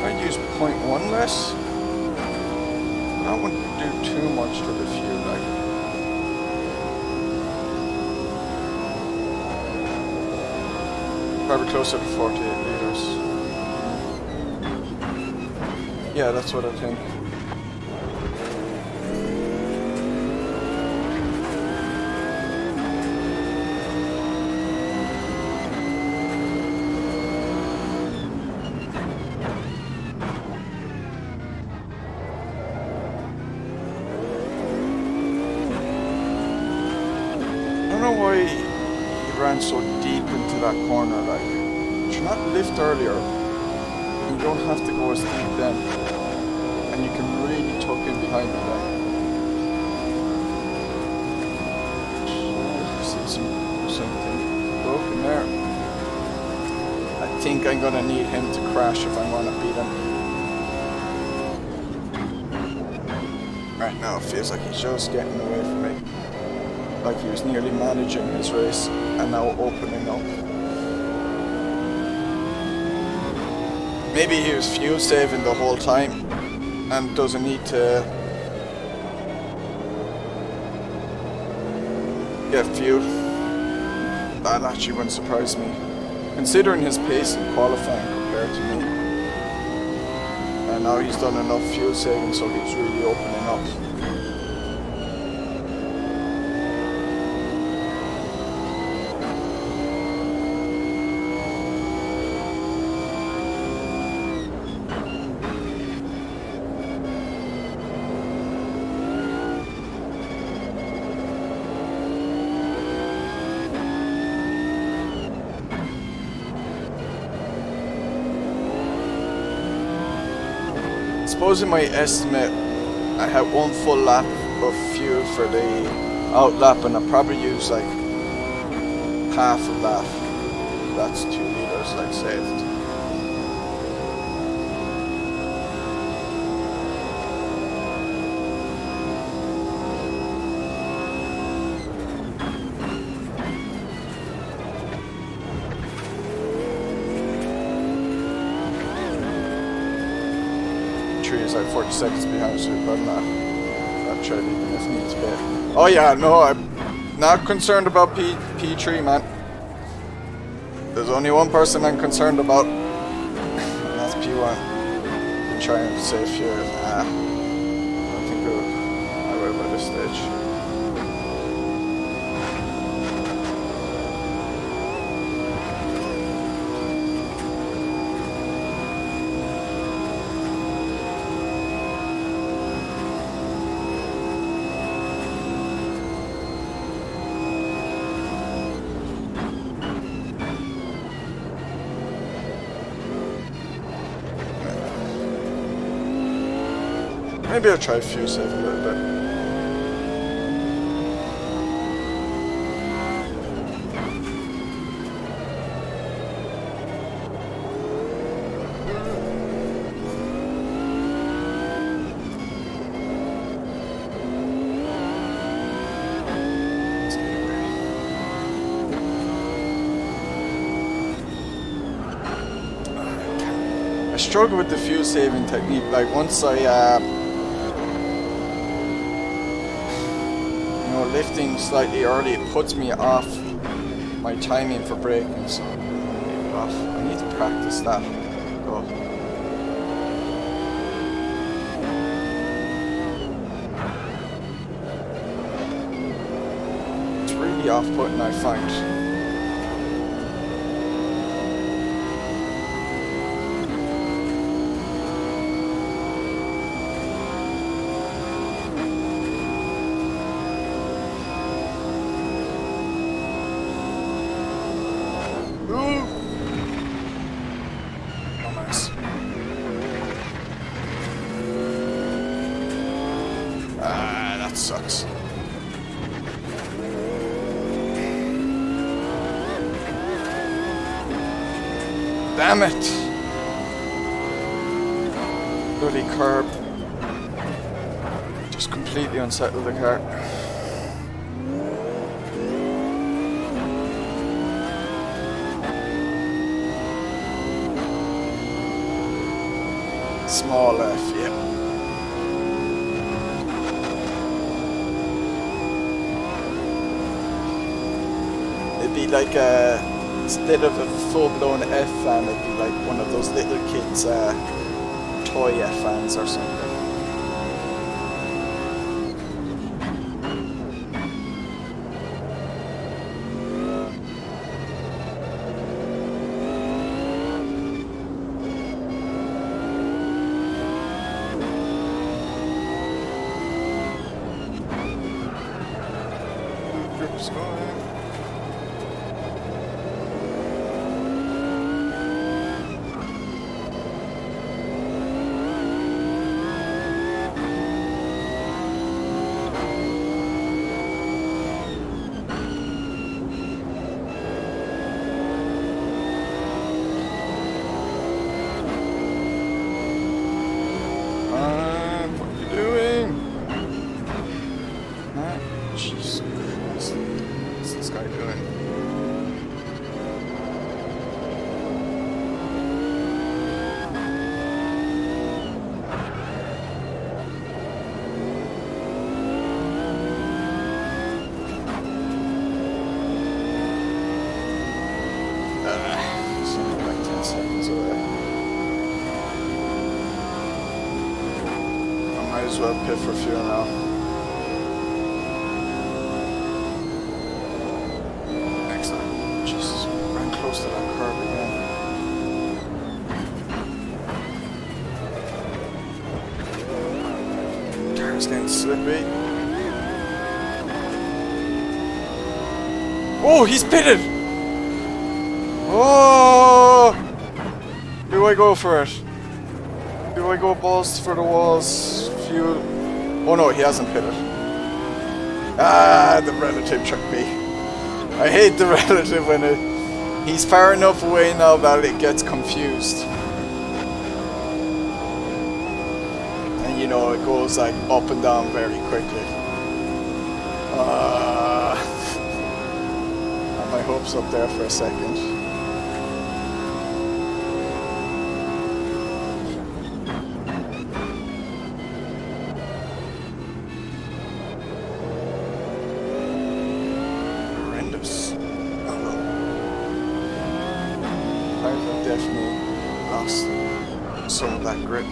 I'd use 0.1 less. That wouldn't do too much to the fuel, like. Probably closer to 48 liters. Yeah, that's what I think. So deep into that corner, like, you should not lift earlier. You don't have to go as deep then, and you can really tuck in behind me then. See something broken there. I think I'm gonna need him to crash if I want to beat him. Right now it feels like he's just getting away from me. Like he was nearly managing his race and now opening up. Maybe he was fuel saving the whole time and doesn't need to get fuel. That actually wouldn't surprise me, considering his pace in qualifying compared to me. And now he's done enough fuel saving, so he's really opening up. Supposing my estimate, I had 1 full lap of fuel for the out lap, and I probably used like half of that. that's 2 liters I've saved. Is like 40 seconds behind, so but I'll try even if needs be. Oh yeah, no, I'm not concerned about P3, man. There's only one person I'm concerned about, and that's P1. I'm trying to save fuel. I don't think I will by this stage. Maybe I'll try fuel save a little bit. I struggle with the fuel saving technique. Like once I lifting slightly early, it puts me off my timing for braking, so I'm gonna leave it off. I need to practice that. Go. It's really off-putting, I find. Sucks. Damn it! Bloody curb. Just completely unsettled the car. Small F, yeah. Be like instead of a full-blown F fan, it'd be like one of those little kids' toy F fans or something. Group's going. Might as well pit for fuel now. Excellent. Just ran close to that curb again. Car's getting slippy. Oh, he's pitted! Oh! Do I go for it? Do I go balls for the walls? Fuel. Oh no, he hasn't pitted. Ah, the relative tricked me. I hate the relative when He's far enough away now that it gets confused. And you know, it goes like up and down very quickly. Had my hopes up there for a second. Horrendous. Oh well. I've definitely lost some of that grip.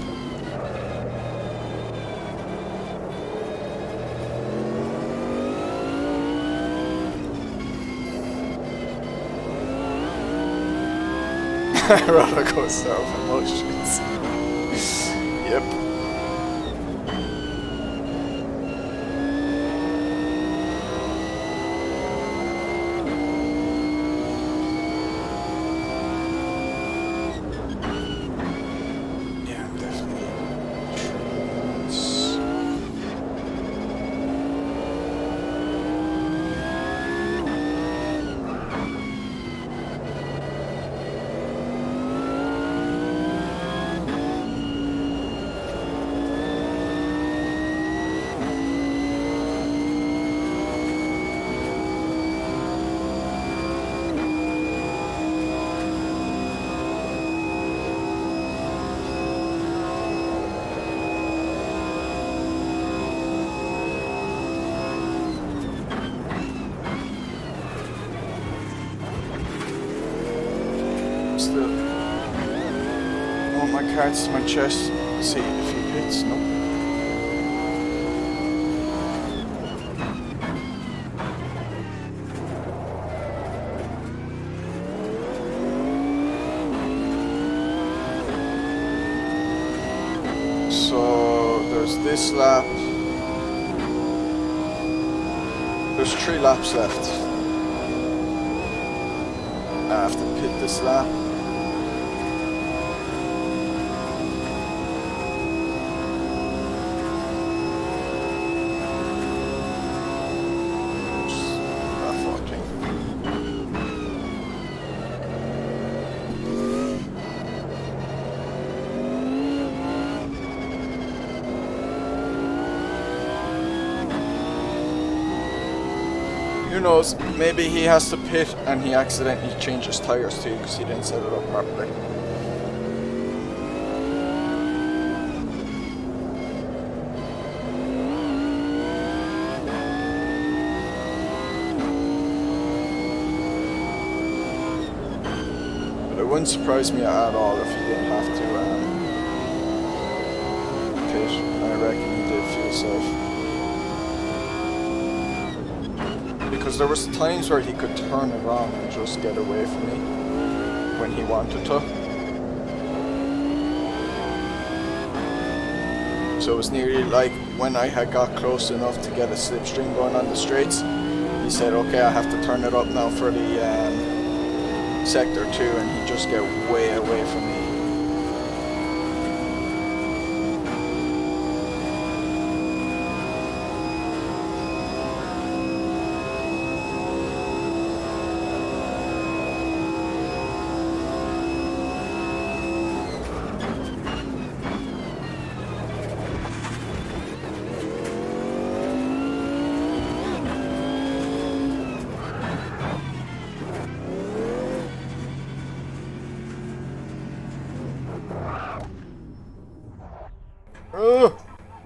Roller coaster of emotions. Yep. Yeah, definitely. Still, I want my cards to my chest. See if he hits. Nope. So there's this lap. There's 3 laps left. I have to pit this lap. Who knows, maybe he has to pit and he accidentally changed his tires too because he didn't set it up properly. But it wouldn't surprise me at all if he didn't have to pit. I reckon he did feel safe. Because there was times where he could turn around and just get away from me when he wanted to. So it was nearly like when I had got close enough to get a slipstream going on the straights, he said, okay, I have to turn it up now for the sector 2, and he'd just get way away from me.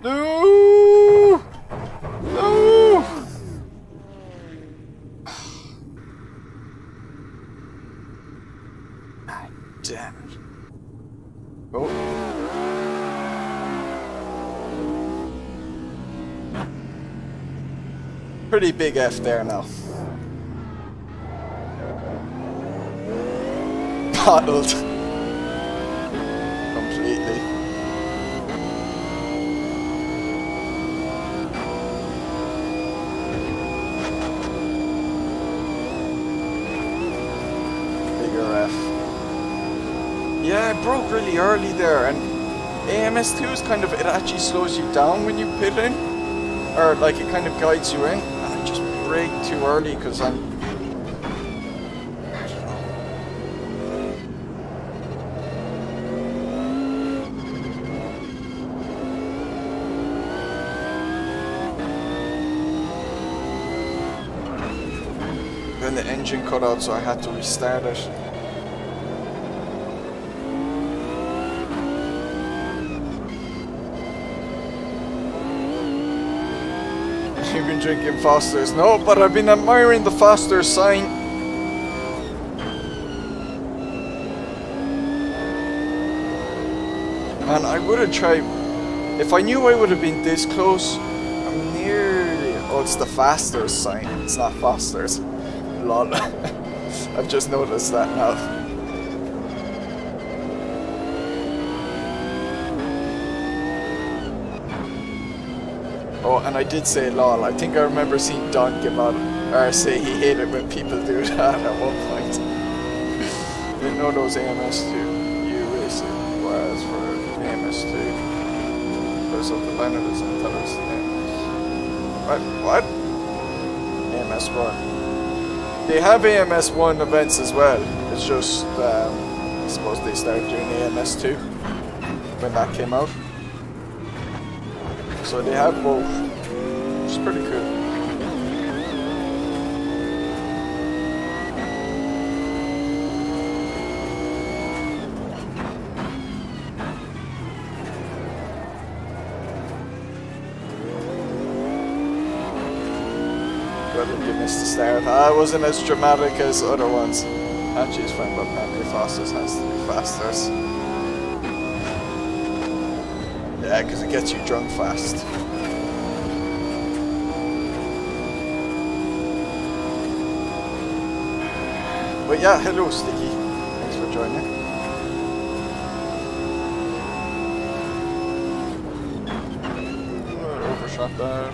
No! No! Ah, damn it. Oh. Pretty big F there now. Bottled. Completely. Yeah, it broke really early there, and AMS2 is kind of, it actually slows you down when you pit in, or like it kind of guides you in, and I just brake too early because I'm, I don't know, the engine cut out, so I had to restart it. You've been drinking Foster's? No, but I've been admiring the Foster sign. Man, I would have tried. If I knew I would have been this close, I'm nearly. Oh, it's the Foster's sign. It's not Foster's. Lol. I've just noticed that now. Oh, and I did say lol. I think I remember seeing Don give out or say he hated when people do that at one point. Didn't know those AMS2 racing was for AMS2. There's up the banner doesn't tell us what? AMS1. They have AMS1 events as well. It's just I suppose they started doing AMS2 when that came out. So they have both, which is pretty cool. Good, you missed the start. I wasn't as dramatic as other ones. Actually, it's fine, but apparently Foster's has to be Foster's. Yeah, because it gets you drunk fast. But yeah, hello Sticky. Thanks for joining. Overshot there.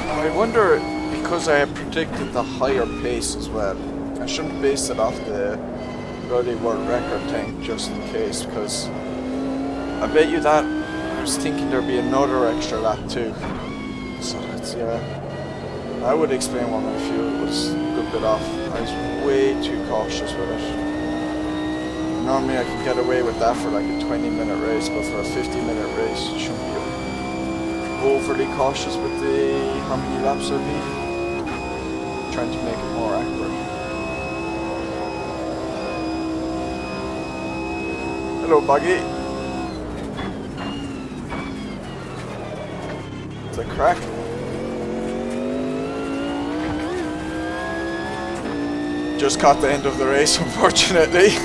I wonder, because I had predicted the higher pace as well, I shouldn't base it off the bloody world record thing just in case, because I bet you that I was thinking there'd be another extra lap too. So that's, yeah, I would explain why my fuel was a good bit off. I was way too cautious with it. Normally I could get away with that for like a 20-minute race, but for a 50-minute race you shouldn't be overly cautious with the how many laps I'll be trying to make it more accurate. Hello Buggy. It's a crack. Just caught the end of the race, unfortunately.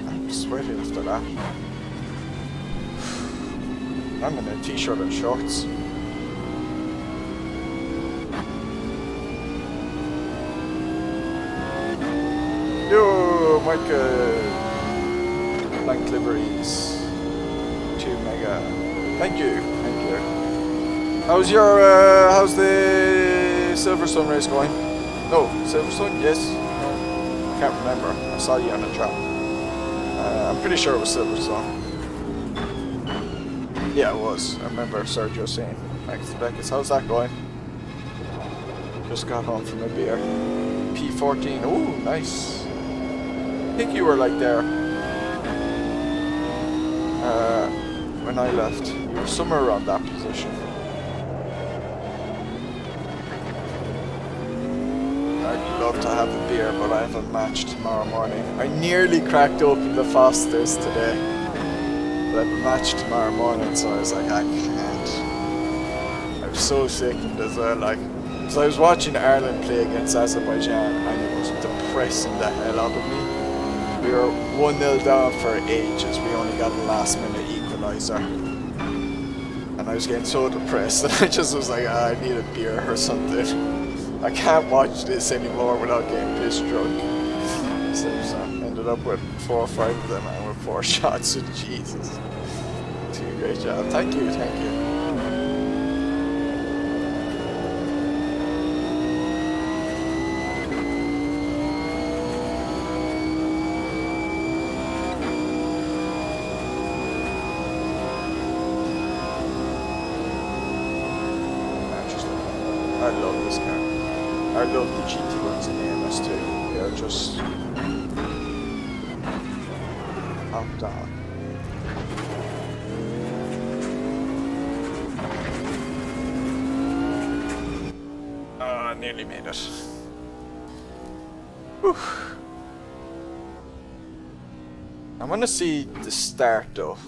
I'm sweaty after that. I'm in a t-shirt and shorts. Yo, Micah. Blank liveries. 2 mega. Thank you. Thank you. How's your, how's the Silverstone race going? No, Silverstone? Yes. No. I can't remember. I saw you on the track. I'm pretty sure it was Silverstone. Yeah, it was. I remember Sergio saying. Thanks to Beckett. How's that going? Just got home from a beer. P14. Ooh, nice. I think you were like there. When I left. You were somewhere around that position. I'd love to have a beer, but I have a match tomorrow morning. I nearly cracked open the Foster's today. But I have a match tomorrow morning, so I was like, I can't. I'm so sickened as well, like. So I was watching Ireland play against Azerbaijan, and it was depressing the hell out of me. We were 1-0 down for ages. We only got a last minute equaliser. And I was getting so depressed that I just was like, I need a beer or something. I can't watch this anymore without getting piss drunk. So I ended up with 4 or 5 of them and with 4 shots. So Jesus. Two great job. Thank you, thank you. I love this car. I love the GT1s and AMS2. They are just up down. I nearly made it. Whew. I want to see the start though.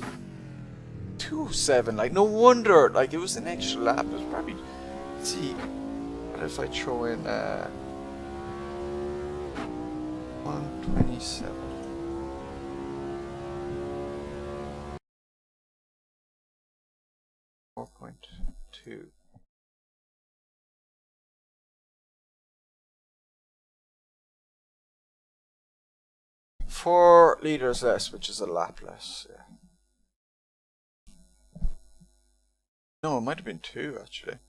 207. Like no wonder. Like it was an extra lap. It was probably. Let's see. What if I throw in 127? .2. 4 liters less, which is a lap less. Yeah. No, it might have been 2 actually.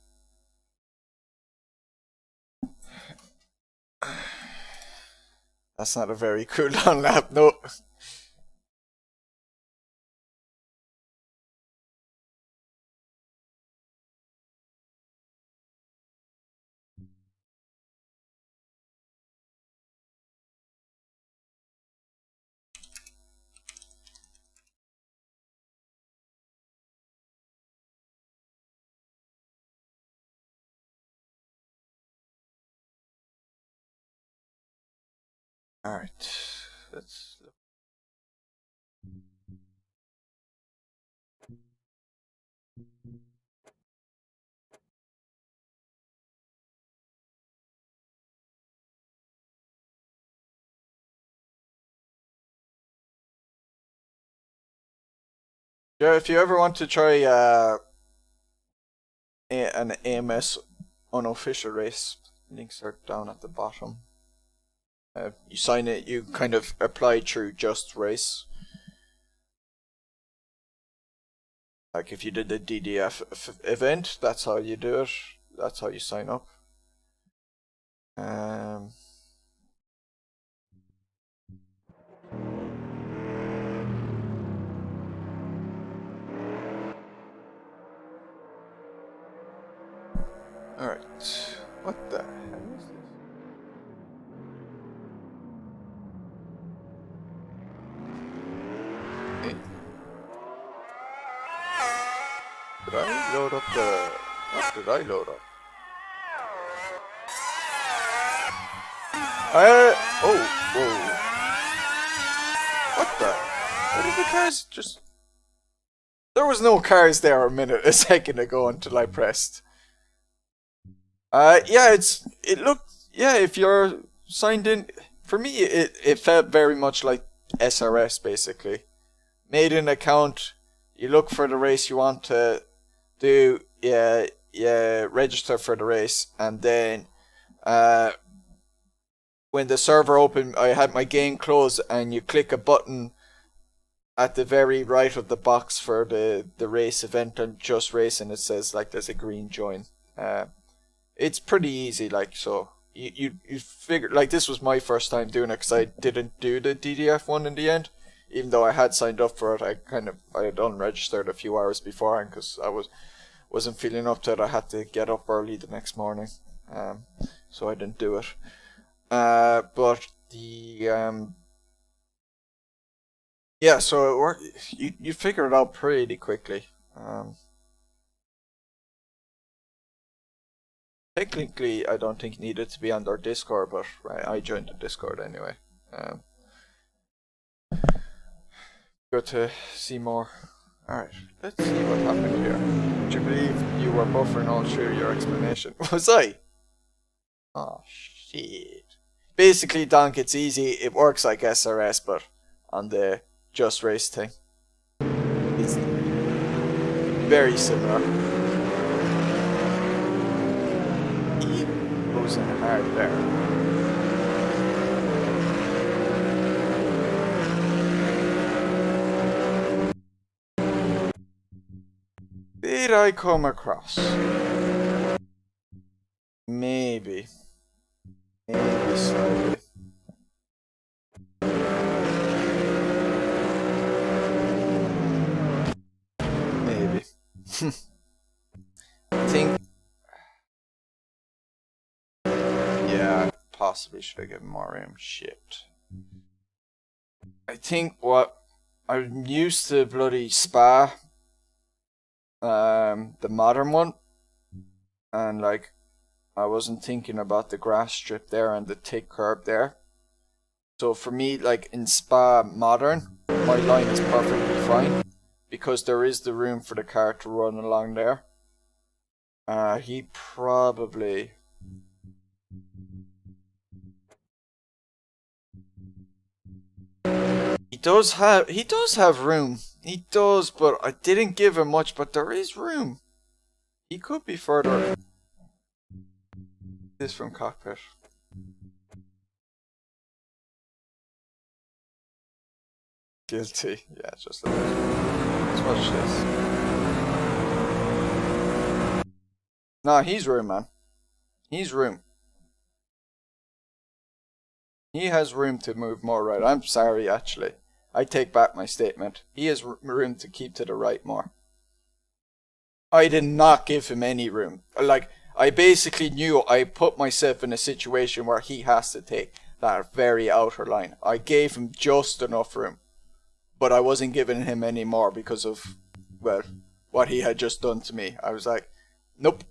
That's not a very cool long lap, no. Alright, let's look. Yeah, if you ever want to try an AMS unofficial race, links are down at the bottom. You sign it, you kind of apply through Just Race. Like if you did the DDF event, that's how you do it. That's how you sign up. Alright, what the hell is this? Hey. Did I load up the... What did I load up? Oh, whoa. What the? Where did the cars just... There was no cars there a second ago until I pressed. Yeah, it looked, yeah, if you're signed in, for me, it felt very much like SRS, basically. Made an account, you look for the race you want to do, yeah, register for the race, and then, when the server opened, I had my game closed, and you click a button at the very right of the box for the race event and Just Race, and it says, like, there's a green join. It's pretty easy, like, so you figure, like, this was my first time doing it because I didn't do the DDF one in the end, even though I had signed up for it. I had unregistered a few hours beforehand because I wasn't feeling up to it. I had to get up early the next morning, so I didn't do it. But the yeah, so it worked. You figure it out pretty quickly. Technically, I don't think it needed to be on their Discord, but I joined the Discord anyway. Good to see more. Alright, let's see what happened here. Do you believe you were buffering all through your explanation? Was I? Oh, shit. Basically, Donk, it's easy. It works like SRS, but on the Just Race thing. It's very similar. He goes in hard there. Did I come across? Maybe. Maybe slightly. Maybe. I think... Yeah, I possibly should have given more room. Shit. I think what... I'm used to bloody Spa. The modern one. And like... I wasn't thinking about the grass strip there and the thick curb there. So for me, like in Spa Modern, my line is perfectly fine. Because there is the room for the car to run along there. He probably... He does have room. He does, but I didn't give him much, but there is room. He could be further... This from cockpit. Guilty. Yeah, just a bit. Let's watch this. Nah, he's room, man. He's room. He has room to move more right. I'm sorry, actually. I take back my statement. He has room to keep to the right more. I did not give him any room. Like... I basically knew I put myself in a situation where he has to take that very outer line. I gave him just enough room. But I wasn't giving him any more because of, well, what he had just done to me. I was like, nope,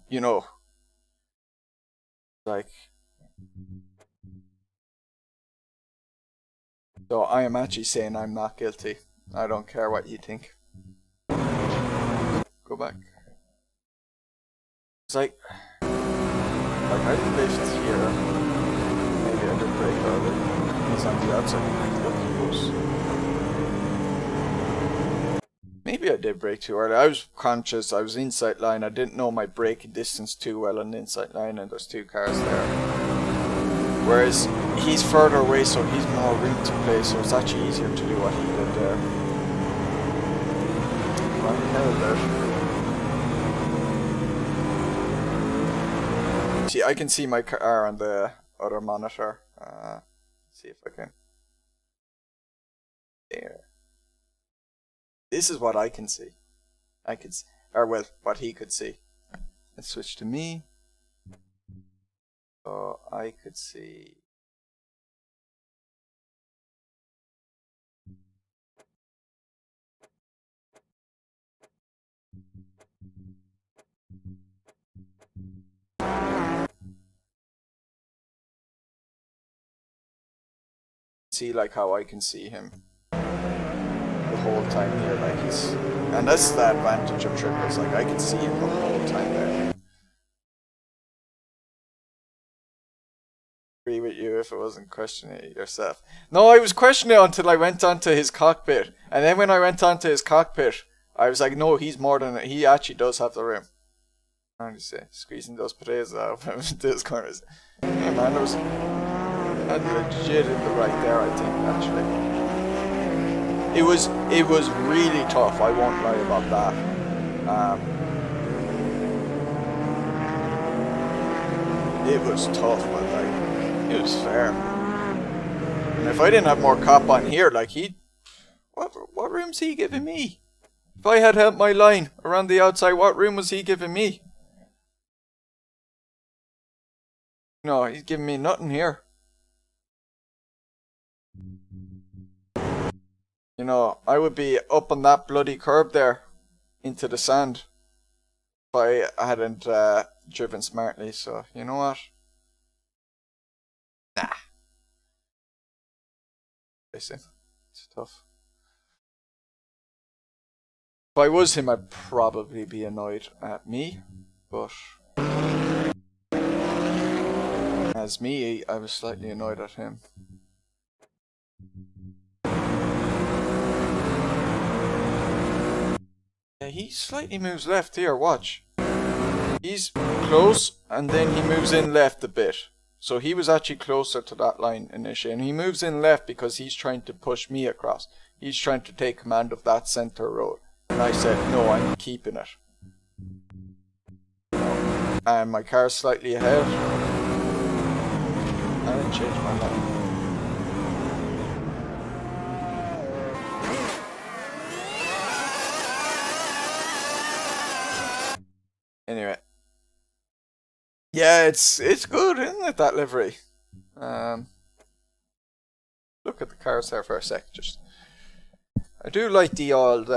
you know. Like. So I am actually saying I'm not guilty. I don't care what you think. Go back. It's like I lived here. Maybe I did break early. He's on the outside. Look, he goes. Maybe I did brake too early. I was conscious. I was inside line. I didn't know my braking distance too well on the inside line, and there's two cars there. Whereas he's further away, so he's more room to play. So it's actually easier to do what he did there. What the hell there? See, I can see my car on the other monitor. See if I can. There. This is what I can see. I could, or well, what he could see. Let's switch to me. So I could see. See like how I can see him the whole time here, like he's, and that's the advantage of triples, like I can see him the whole time there. Agree with you if I wasn't questioning it yourself. No, I was questioning it until I went onto his cockpit, and then when I went onto his cockpit, I was like, no, he's more than, he actually does have the room. I'm just saying, squeezing those potatoes out of those corners. Yeah, man, there was legit in the right there, I think, actually. It was really tough, I won't lie about that. It was tough, but like, it was fair. And if I didn't have more cop on here, like what room's he giving me? If I had held my line around the outside, what room was he giving me? No, he's giving me nothing here. You know, I would be up on that bloody curb there, into the sand, if I hadn't driven smartly, so, you know what? Nah. Listen, it's tough. If I was him, I'd probably be annoyed at me, but as me, I was slightly annoyed at him. Yeah, he slightly moves left here, watch. He's close, and then he moves in left a bit. So he was actually closer to that line initially, and he moves in left because he's trying to push me across. He's trying to take command of that center road. And I said, no, I'm keeping it. And my car's slightly ahead. I didn't change my line. Anyway. Yeah, it's good, isn't it, that livery? Look at the cars there for a sec, just. I do like the old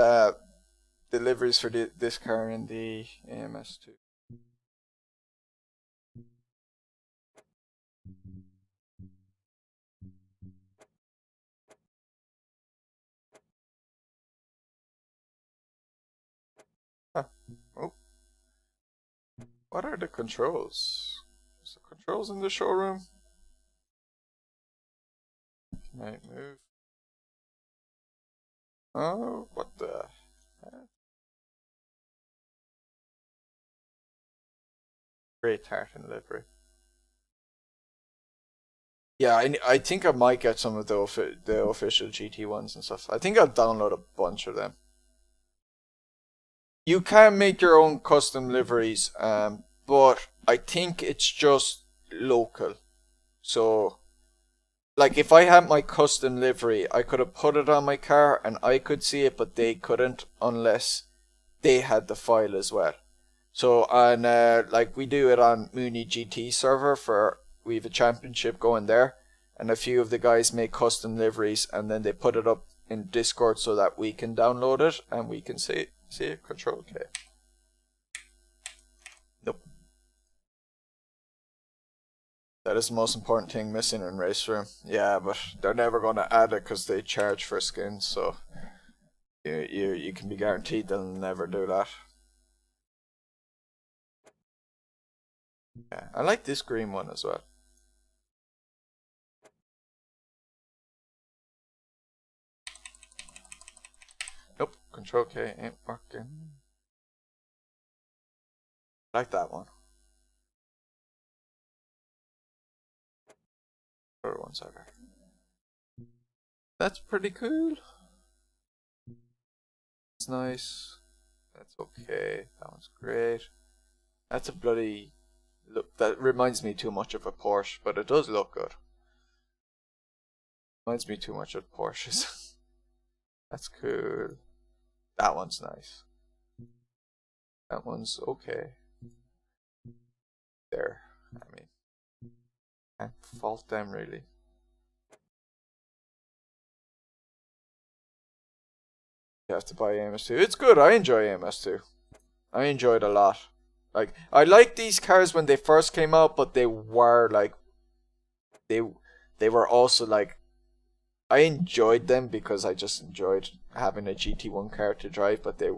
liveries for this car in the AMS2. Huh. Oh. What are the controls? Is the controls in the showroom? Can I move? Oh, what the heck? Great tartan livery. Yeah, I think I might get some of the official GT1s and stuff. I think I'll download a bunch of them. You can make your own custom liveries, but I think it's just local. So, like if I had my custom livery, I could have put it on my car and I could see it, but they couldn't unless they had the file as well. So, and like we do it on Mooney GT server we have a championship going there, and a few of the guys make custom liveries and then they put it up in Discord so that we can download it and we can see it. Control K. Nope. That is the most important thing missing in Race Room. Yeah, but they're never going to add it because they charge for skins, so you can be guaranteed they'll never do that. Yeah, I like this green one as well. Nope, Control K ain't working. I like that one. Other ones are. That's pretty cool. That's nice. That's okay. That one's great. That's a bloody look. That reminds me too much of a Porsche, but it does look good. Reminds me too much of Porsches. That's cool. That one's nice. That one's okay. There. I mean, can't fault them really. You have to buy AMS2. It's good. I enjoy AMS2. I enjoy it a lot. Like, I liked these cars when they first came out, but they were like, they were also like, I enjoyed them because I just enjoyed having a GT1 car to drive, but they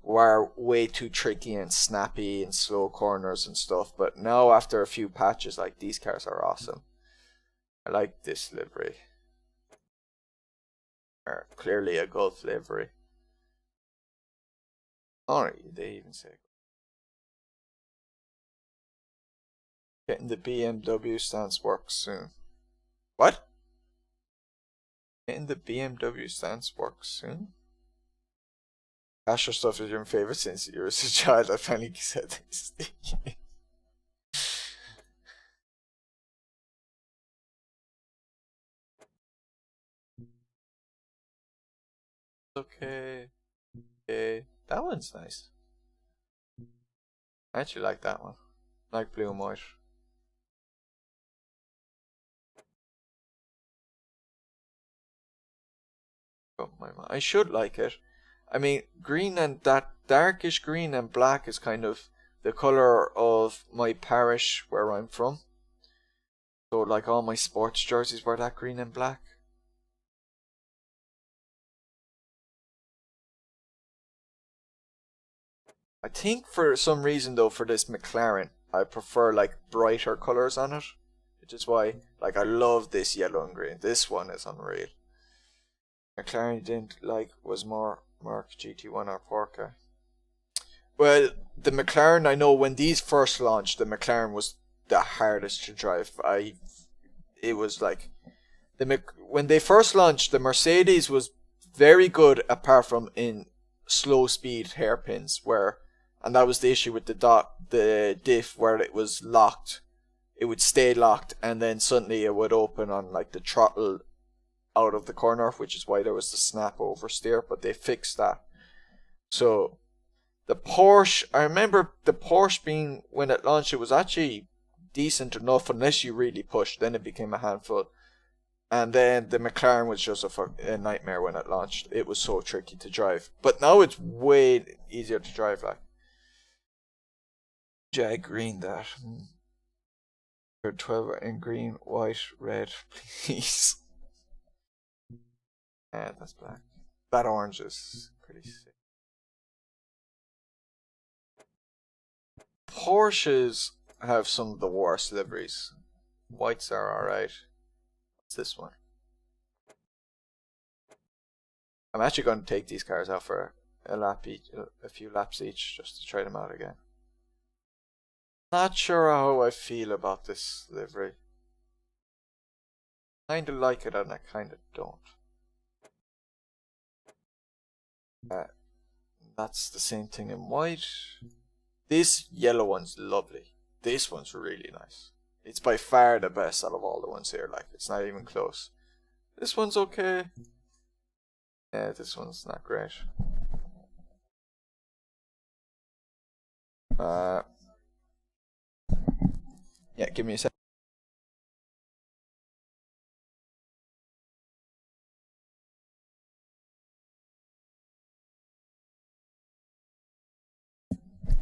were way too tricky and snappy and slow corners and stuff. But now after a few patches, like, these cars are awesome. I like this livery. Or clearly a Gulf livery. Alright, they even say getting the BMW stance works soon. What? Getting the BMW stance works soon? Asher stuff is your favorite since you were a child. I finally said this. Okay. Okay. That one's nice. I actually like that one. I like blue and white. Oh my mind. I should like it. I mean, green and that darkish green and black is kind of the color of my parish where I'm from. So like all my sports jerseys were that green and black. I think for some reason though, for this McLaren, I prefer like brighter colors on it. Which is why, like, I love this yellow and green. This one is unreal. McLaren didn't like was more Mark GT1 or Porca. Well, the McLaren, I know when these first launched, the McLaren was the hardest to drive. It was like when they first launched, the Mercedes was very good apart from in slow speed hairpins and that was the issue with the diff where it was locked. It would stay locked and then suddenly it would open on like the throttle out of the corner, which is why there was the snap oversteer, but they fixed that. So the Porsche, I remember the Porsche being, when it launched, it was actually decent enough unless you really pushed, then it became a handful. And then the McLaren was just a nightmare when it launched. It was so tricky to drive. But now it's way easier to drive like. Jag green that. 12 in green, white, red, please. Yeah, that's black. That orange is pretty sick. Porsches have some of the worst liveries. Whites are alright. What's this one? I'm actually going to take these cars out for a few laps each, just to try them out again. Not sure how I feel about this livery. Kinda like it and I kinda don't. That's the same thing in white. This yellow one's lovely. This one's really nice. It's by far the best out of all the ones here, like, it's not even close. This one's okay. Yeah, this one's not great. Yeah, give me a sec.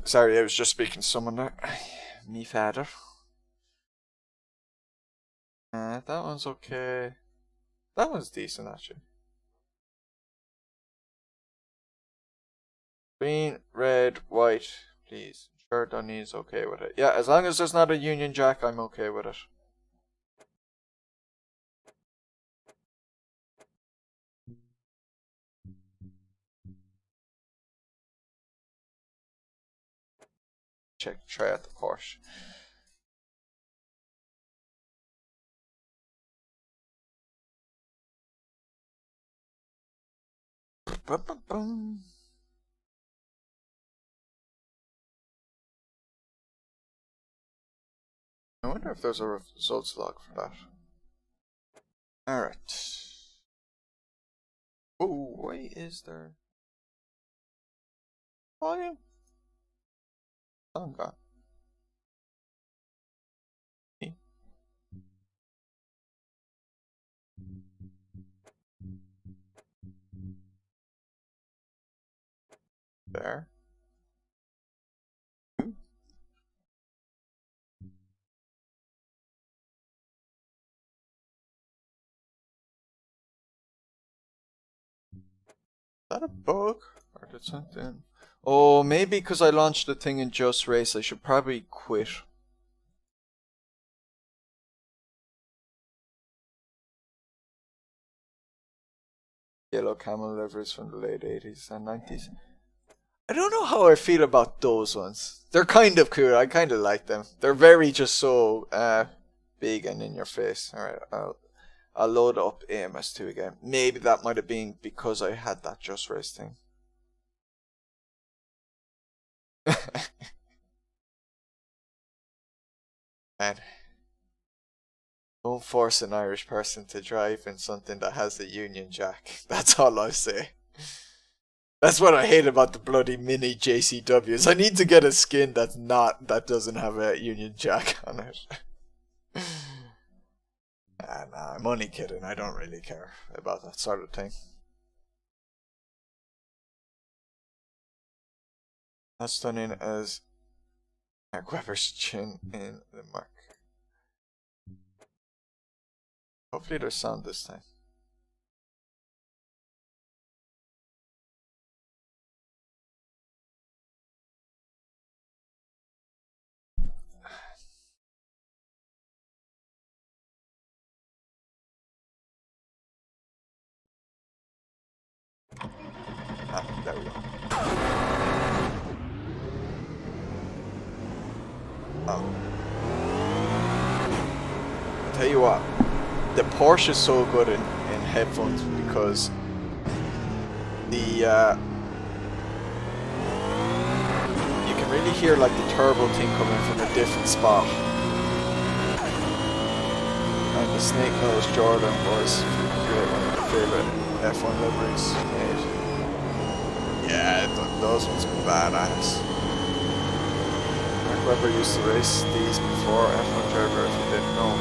Sorry, I was just speaking to someone there. Me father. That one's okay. That one's decent, actually. Green, red, white, please. Sure, Donnie's okay with it. Yeah, as long as there's not a Union Jack, I'm okay with it. Try out the Porsche. I wonder if there's a results log for that. Alright. Oh, why is there volume? Oh, I'm gone. There. Is that a bug? Or did something... Oh, maybe because I launched the thing in Just Race, I should probably quit. Yellow camel liveries from the late 80s and 90s. I don't know how I feel about those ones. They're kind of cool. I kind of like them. They're very just so big and in your face. Alright, I'll load up AMS2 again. Maybe that might have been because I had that Just Race thing. Man, don't force an Irish person to drive in something that has a Union Jack. That's all I say. That's what I hate about the bloody mini JCWs. I need to get a skin that doesn't have a Union Jack on it. Nah, I'm only kidding. I don't really care about that sort of thing. That's stunning as Mark Webber's chin in the mark. Hopefully there's sound this time. There we go. I'll tell you what, the Porsche is so good in headphones because the you can really hear like the turbo thing coming from a different spot. And the Snake Nose Jordan was one of my favourite F1 liveries made. Yeah, those ones are badass. Mark Webber used to race these before F1 driver, if you didn't know.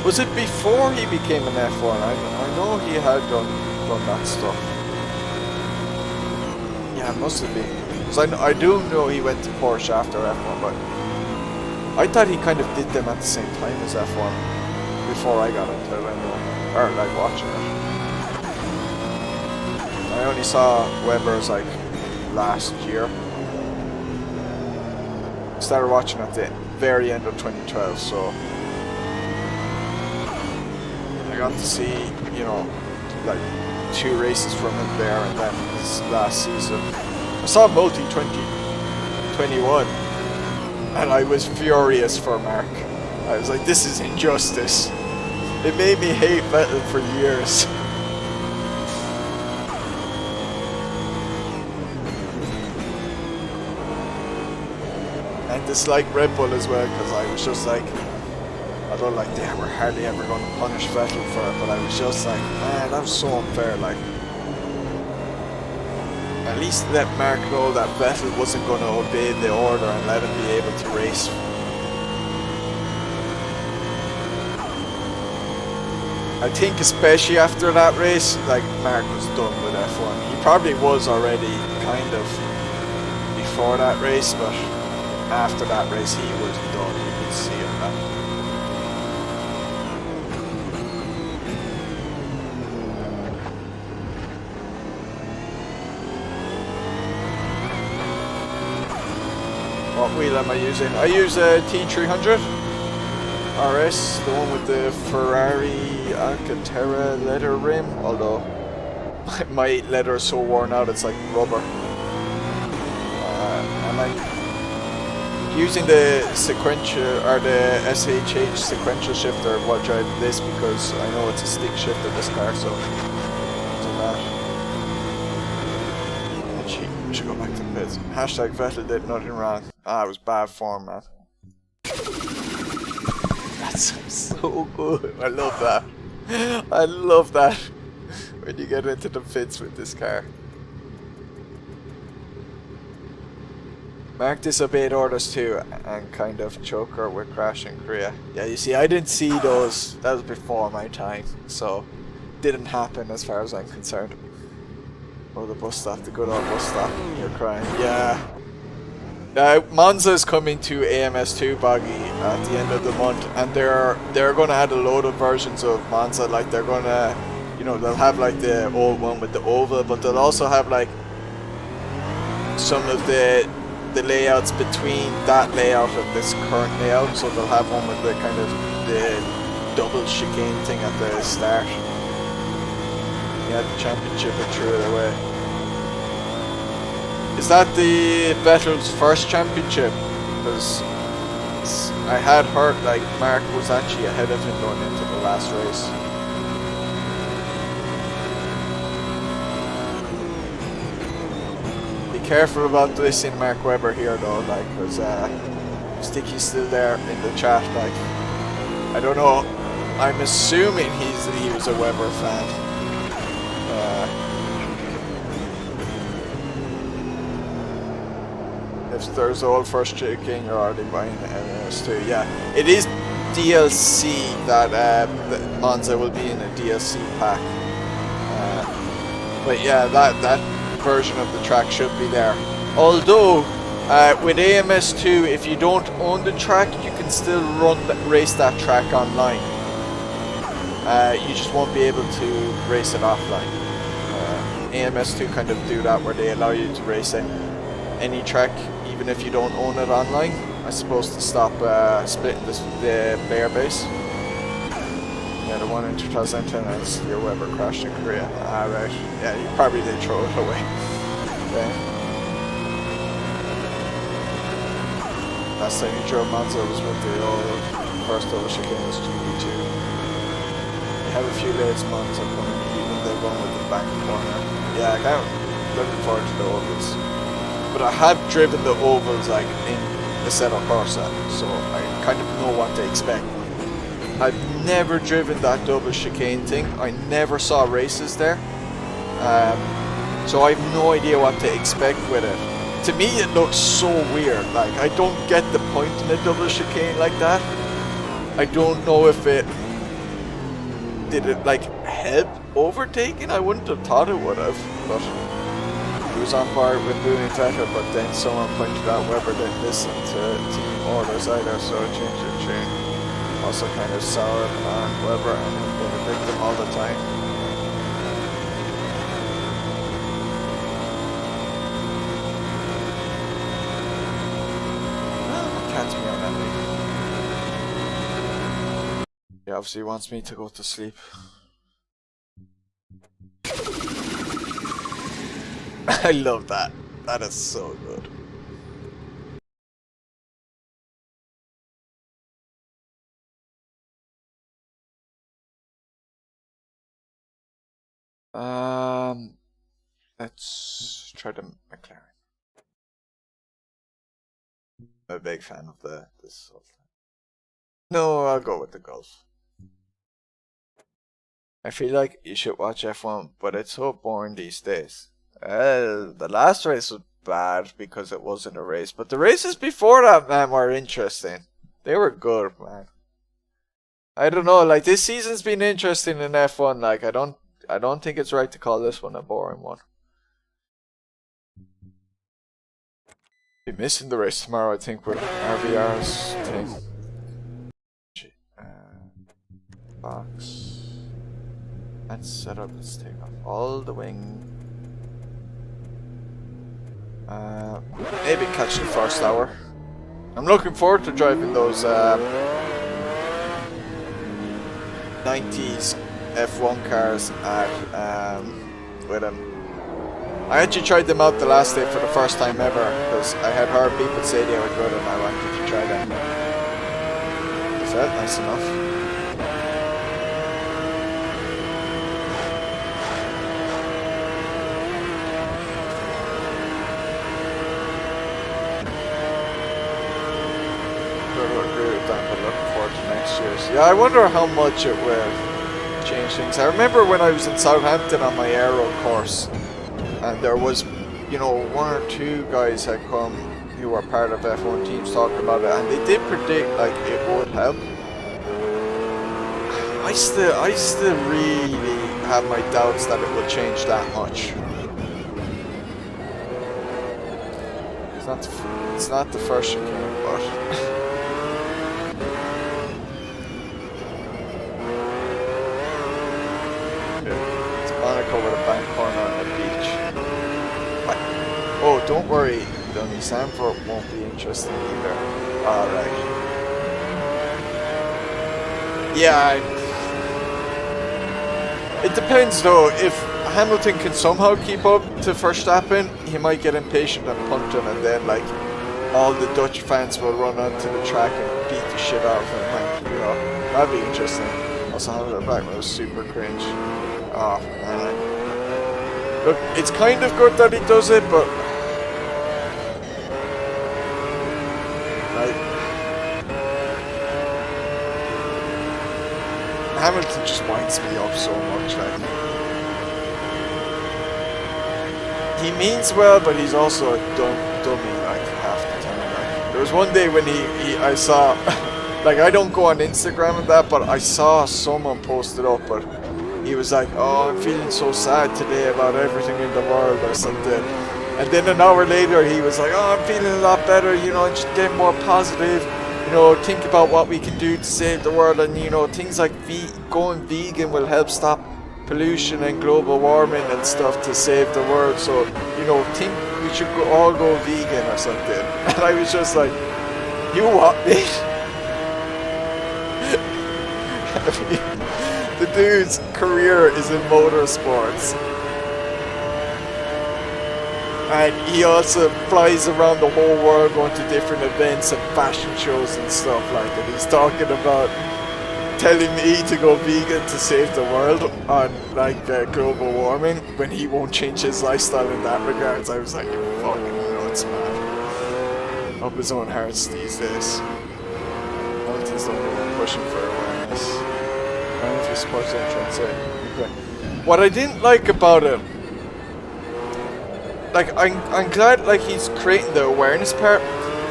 Was it before he became an F1? I know he had done that stuff. Yeah, it must have been. Because I do know he went to Porsche after F1, but I thought he kind of did them at the same time as F1 before I got into it anyway. Or like watching it. I only saw Webber's like last year. Started watching at the very end of 2012, so I got to see, you know, like 2 races from him there, and then his last season. I saw Multi 2021, and I was furious for Mark. I was like, this is injustice. It made me hate Vettel for years. And dislike Red Bull as well, because I was just like, I don't like, they were hardly ever going to punish Vettel for it, but I was just like, man, that was so unfair. Like, at least let Mark know that Vettel wasn't going to obey the order and let him be able to race. I think especially after that race, like, Mark was done with F1. He probably was already kind of before that race, but after that race he was done. You could see it, man. What wheel am I using? I use a T300 RS, the one with the Ferrari Alcantara leather rim, although my leather is so worn out it's like rubber. And I'm using the sequential, or the SHH sequential shifter while driving this because I know it's a stick shift in this car, so using that. We should go back to the pits. Hashtag Vettel did nothing wrong. Ah, it was bad form, man. That's so good. I love that. I love that when you get into the pits with this car. Mark disobeyed orders too and kind of choked her with crash in Korea. Yeah, you see, I didn't see those. That was before my time, so didn't happen as far as I'm concerned. Oh, the bus stop, the good old bus stop. You're crying. Yeah. Monza is coming to AMS2 Boggy at the end of the month, and they're going to add a load of versions of Monza. Like, they're going to, you know, they'll have like the old one with the oval, but they'll also have like some of the layouts between that layout and this current layout. So they'll have one with the kind of the double chicane thing at the start. Yeah, the championship and threw it away. Is that the Vettel's first championship? Because I had heard like Mark was actually ahead of him going into the last race. Be careful about this in Mark Webber here though, like, because Sticky's still there in the chat. Like, I don't know. I'm assuming he was a Webber fan. If there's all first chicken, you're already buying AMS2. Yeah, it is DLC that Monza will be in a DLC pack. But yeah, that version of the track should be there. Although with AMS2, if you don't own the track, you can still race that track online. You just won't be able to race it offline. AMS2 kind of do that where they allow you to race any track even if you don't own it online. I'm supposed to stop splitting the player base. Yeah, the one in 2010 is your Weber crashed in Korea. Ah, right. Yeah, you probably did throw it away. Okay. Last time you drove Monza was with the old first double chicane was GT2. You have a few late months upcoming, even the one with the bank corner. Yeah, I'm looking forward to the ovals. But I have driven the ovals like in the Assetto Corsa, so I kind of know what to expect. I've never driven that double chicane thing. I never saw races there. So I have no idea what to expect with it. To me it looks so weird, like I don't get the point in a double chicane like that. I don't know if did it like help overtaking? I wouldn't have thought it would have, but he was on board with doing better, but then someone pointed out Webber didn't listen to team orders either, so it changed the tune. Also kind of sour on Webber and him being a victim all the time. Catch me on that lead. He obviously wants me to go to sleep. I love that. That is so good. Let's try the McLaren. I'm a big fan of this. No, I'll go with the Golf. I feel like you should watch F1, but it's so boring these days. The last race was bad because it wasn't a race, but the races before that, man, were interesting. They were good, man. I don't know, like this season's been interesting in F1. Like I don't think it's right to call this one a boring one. Be missing the race tomorrow, I think, with RVR's thing. Box. Let's set up. Let's take off all the wing. Maybe catch the first hour. I'm looking forward to driving those 90s F1 cars at with him. I actually tried them out the last day for the first time ever because I had heard people say they were good and I wanted to try them. It felt nice enough. Yeah, I wonder how much it will change things. I remember when I was in Southampton on my aero course, and there was, you know, one or two guys had come who were part of F1 teams talking about it, and they did predict like it would help. I still really have my doubts that it will change that much. It's not the first chicane, but. Over the bank corner on the beach. What? Oh, don't worry, Dummy. Sanford won't be interesting either. Alright. Yeah. It depends though. If Hamilton can somehow keep up to Verstappen, he might get impatient and punt him, and then like all the Dutch fans will run onto the track and beat the shit out of him. You know, that'd be interesting. Also, Hamilton back was super cringe. Oh man. Look, it's kind of good that he does it, but like Hamilton just winds me up so much. Like he means well, but he's also a dummy like half the time. Like there was one day when I saw like I don't go on Instagram and that, but I saw someone post it up, but he was like, oh, I'm feeling so sad today about everything in the world or something. And then an hour later he was like, oh, I'm feeling a lot better, you know, just getting more positive, you know, think about what we can do to save the world, and you know, things like going vegan will help stop pollution and global warming and stuff to save the world, so, you know, think we should all go vegan or something. And I was just like, you what, mate? The dude's career is in motorsports. And he also flies around the whole world going to different events and fashion shows and stuff like that. He's talking about telling me to go vegan to save the world on like global warming when he won't change his lifestyle in that regards. I was like, you fucking nuts, man. Up his own hearts these days. He's the only one pushing for awareness. And if he supports that trend, okay. What I didn't like about it, like I'm glad like he's creating the awareness part,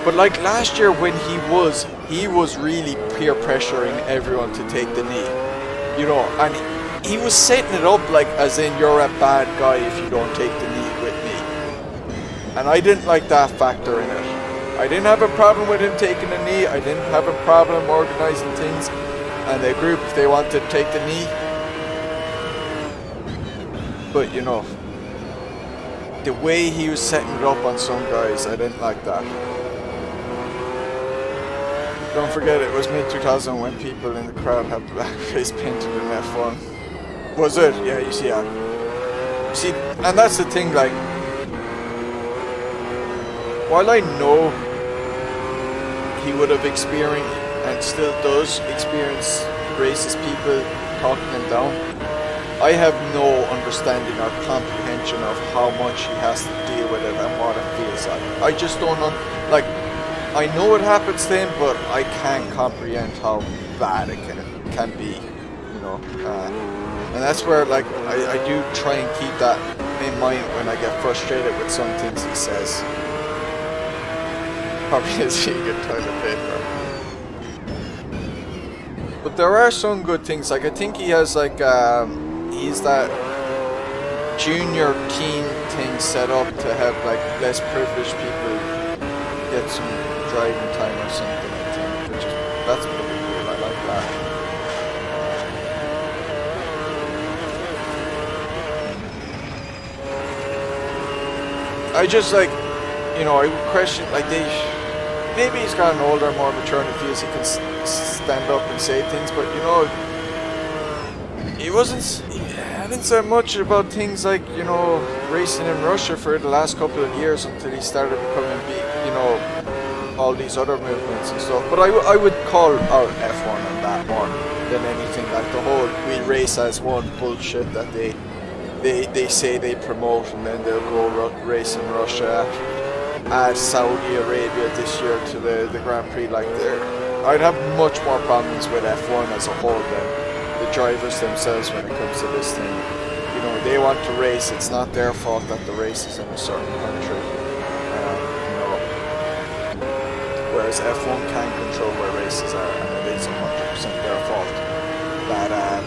but like last year when he was really peer pressuring everyone to take the knee, you know, and he was setting it up like as in you're a bad guy if you don't take the knee with me, and I didn't like that factor in it. I didn't have a problem with him taking a knee. I didn't have a problem organizing things, and the group if they want to take the knee, but you know, the way he was setting it up on some guys, I didn't like that. Don't forget it was mid-2000 when people in the crowd had blackface painted in F1. Was it? Yeah, you see, yeah. See, and that's the thing, like, while I know he would have experienced, and still does experience, racist people talking him down, I have no understanding or comprehension of how much he has to deal with it and what it feels like. I just don't know, like, I know it happens to him, but I can't comprehend how bad it can be, you know. And that's where, like, I do try and keep that in mind when I get frustrated with some things he says. Probably his vegan toilet paper. But there are some good things, like I think he has like, he's that junior team thing set up to help like less privileged people get some driving time or something, I think, which is, that's pretty cool, I like that. I just like, you know, I would question, like maybe he's gotten older, more mature, and he feels he can stand up and say things, but you know, he hadn't said much about things like, you know, racing in Russia for the last couple of years until he started becoming big, you know, all these other movements and stuff. But I would call out F1 on that more than anything, like the whole we race as one bullshit that they say they promote, and then they'll go race in Russia, add Saudi Arabia this year to the Grand Prix. Like I'd have much more problems with F1 as a whole than the drivers themselves when it comes to this thing. You know, they want to race, it's not their fault that the race is in a certain country. You know, whereas F1 can control where races are, and it is 100% their fault that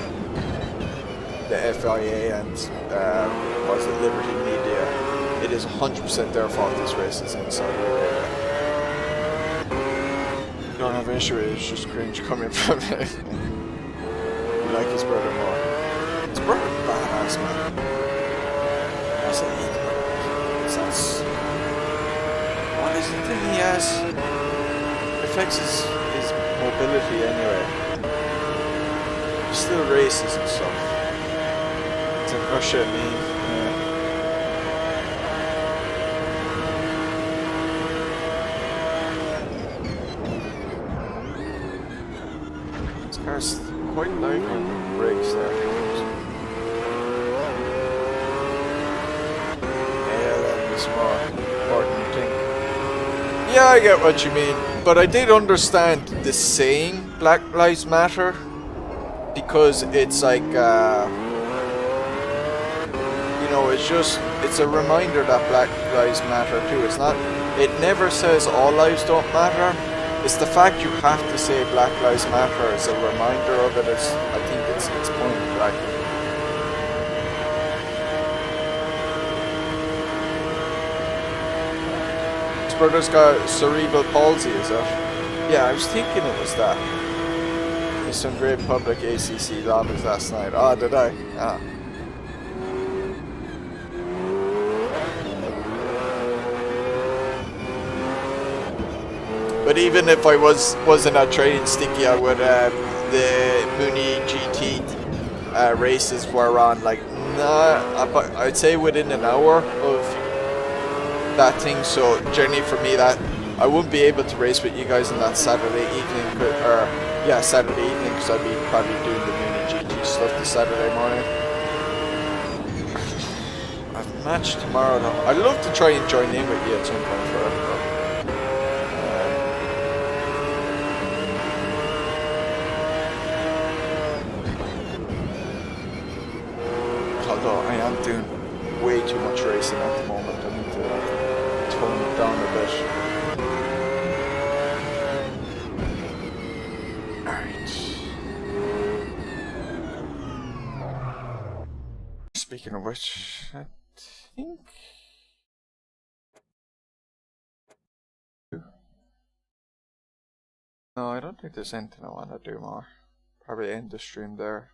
the FIA and what's it, Liberty Media, it is 100% their fault this race is in Saudi Arabia. You don't have an issue with it, it's just cringe coming from it. You like his brother more. His brother's badass, man. What's that he does? What is the thing he has? It affects his mobility anyway. He still races and stuff. It's in Russia, I mean. This car's quite lively on the brakes there. Yeah, that is more important thing. Yeah, I get what you mean, but I did understand the saying Black Lives Matter, because it's like, you know, it's a reminder that Black Lives Matter too. It's not, it never says all lives don't matter. It's the fact you have to say Black Lives Matter as a reminder of it. I think it's point black. His brother's got cerebral palsy, is it? Yeah, I was thinking it was that. There's some great public ACC lobbies last night. Ah, did I? Ah. But even if I wasn't at trading sticky, I would the Mooney GT races were on like I'd say within an hour of that thing. So generally for me, that I wouldn't be able to race with you guys on that Saturday evening, or yeah, Saturday evening, because I'd be probably doing the mini GT stuff the Saturday morning. I've a match tomorrow though. I'd love to try and join in with you at some point for it. Although I am doing way too much racing at the moment, I need to tone it down a bit. Alright. Speaking of which, I think... No, I don't think there's anything I want to do more. Probably end the stream there.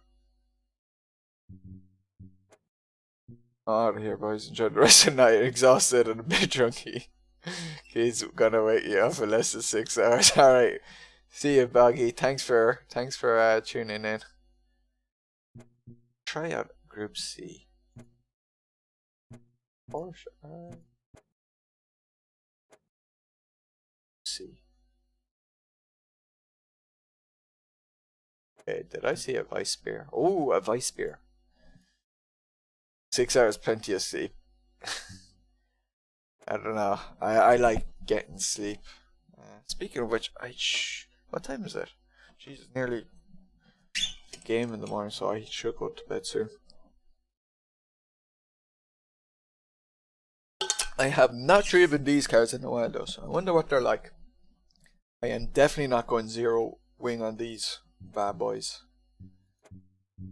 Out of here, boys. Enjoy the rest of the night. Exhausted and a bit drunky. He's gonna wake you up for less than 6 hours. Alright. See you, Boggy. Thanks for tuning in. Try out Group C. Porsche. C. Okay, did I see a Vice Beer? Oh, a Vice Beer. 6 hours, plenty of sleep. I don't know. I like getting sleep. Speaking of which, what time is it? Jesus, nearly game in the morning, so I should go to bed soon. I have not driven these cars in a while though, so I wonder what they're like. I am definitely not going zero wing on these bad boys.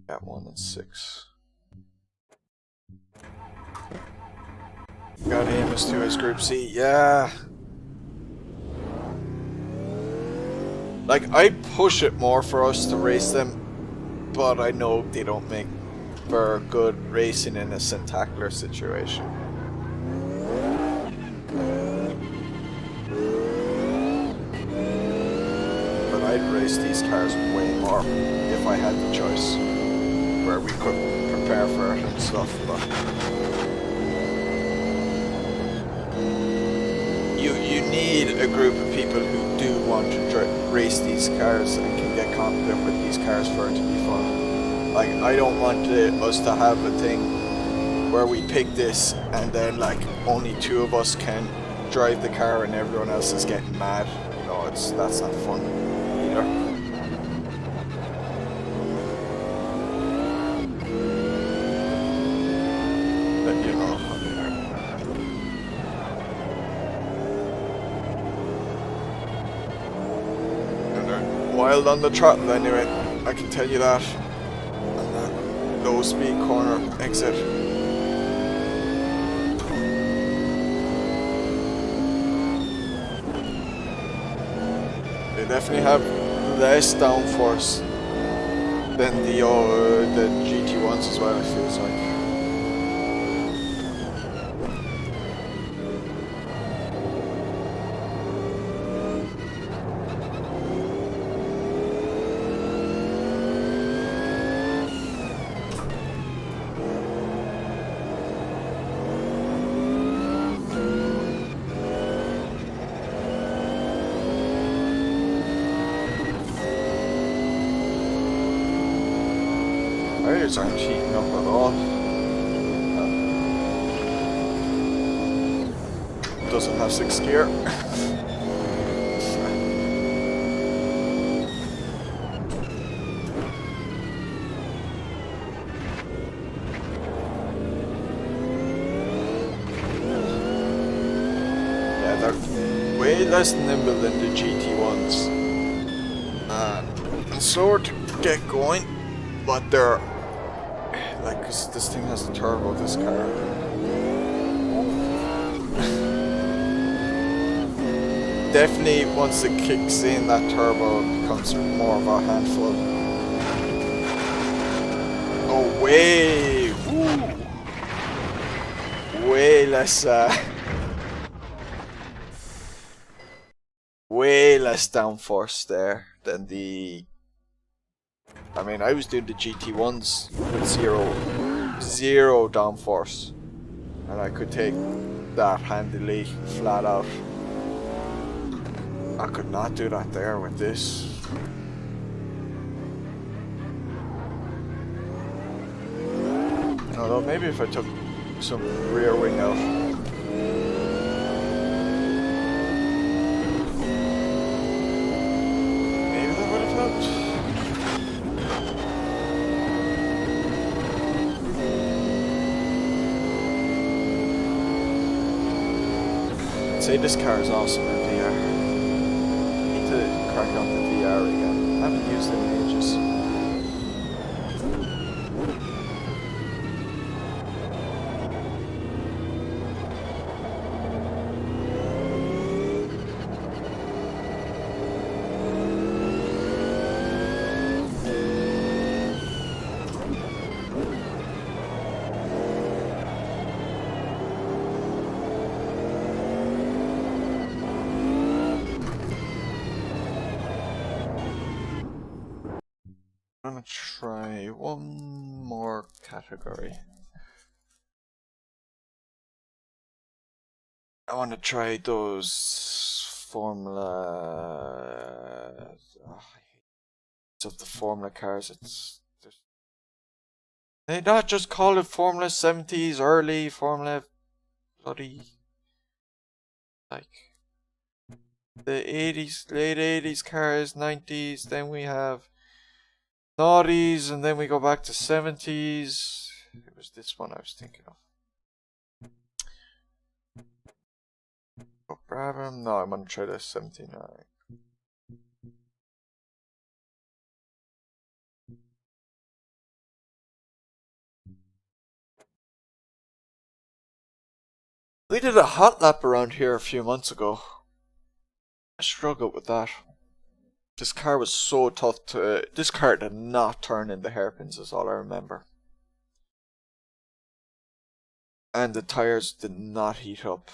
Got 1 and 6. Got AMS2 as Group C, yeah. Like, I push it more for us to race them, but I know they don't make for good racing in a spectacular situation. But I'd race these cars way more if I had the choice, where we could prepare for it and stuff, but... You need a group of people who do want to race these cars and can get confident with these cars for it to be fun. Like, I don't want us to have a thing where we pick this and then like only 2 of us can drive the car and everyone else is getting mad. You know, that's not fun either. But you know. Wild on the throttle anyway, I can tell you that. And that low speed corner exit. They definitely have less downforce than the GT1s as well, it feels like. Tires aren't heating up at all. Doesn't have 6th gear. Yeah, they're way less nimble than the GT1s. And slower to get going, but they're like, cause this thing has a turbo, this car. Definitely, once it kicks in, that turbo becomes more of a handful. Oh, way! Woo! Way less, way less downforce there than the... I mean, I was doing the GT1s with zero downforce, and I could take that handily, flat out. I could not do that there with this. Although maybe if I took some rear wing out. Maybe that would have helped. I'd say this car is awesome in VR. I need to crack on the VR again. I haven't used it in ages. I'm gonna try one more category. I want to try those Formula. Oh, I hate of the Formula cars. They not just call it Formula 70s, early Formula, bloody like the 80s, late 80s cars, 90s. Then we have noughties, and then we go back to 70s. It was this one I was thinking of. Oh, Brabham. No, I'm gonna try the 79. We did a hot lap around here a few months ago. I struggled with that. This car was so tough to... This car did not turn in the hairpins is all I remember. And the tires did not heat up.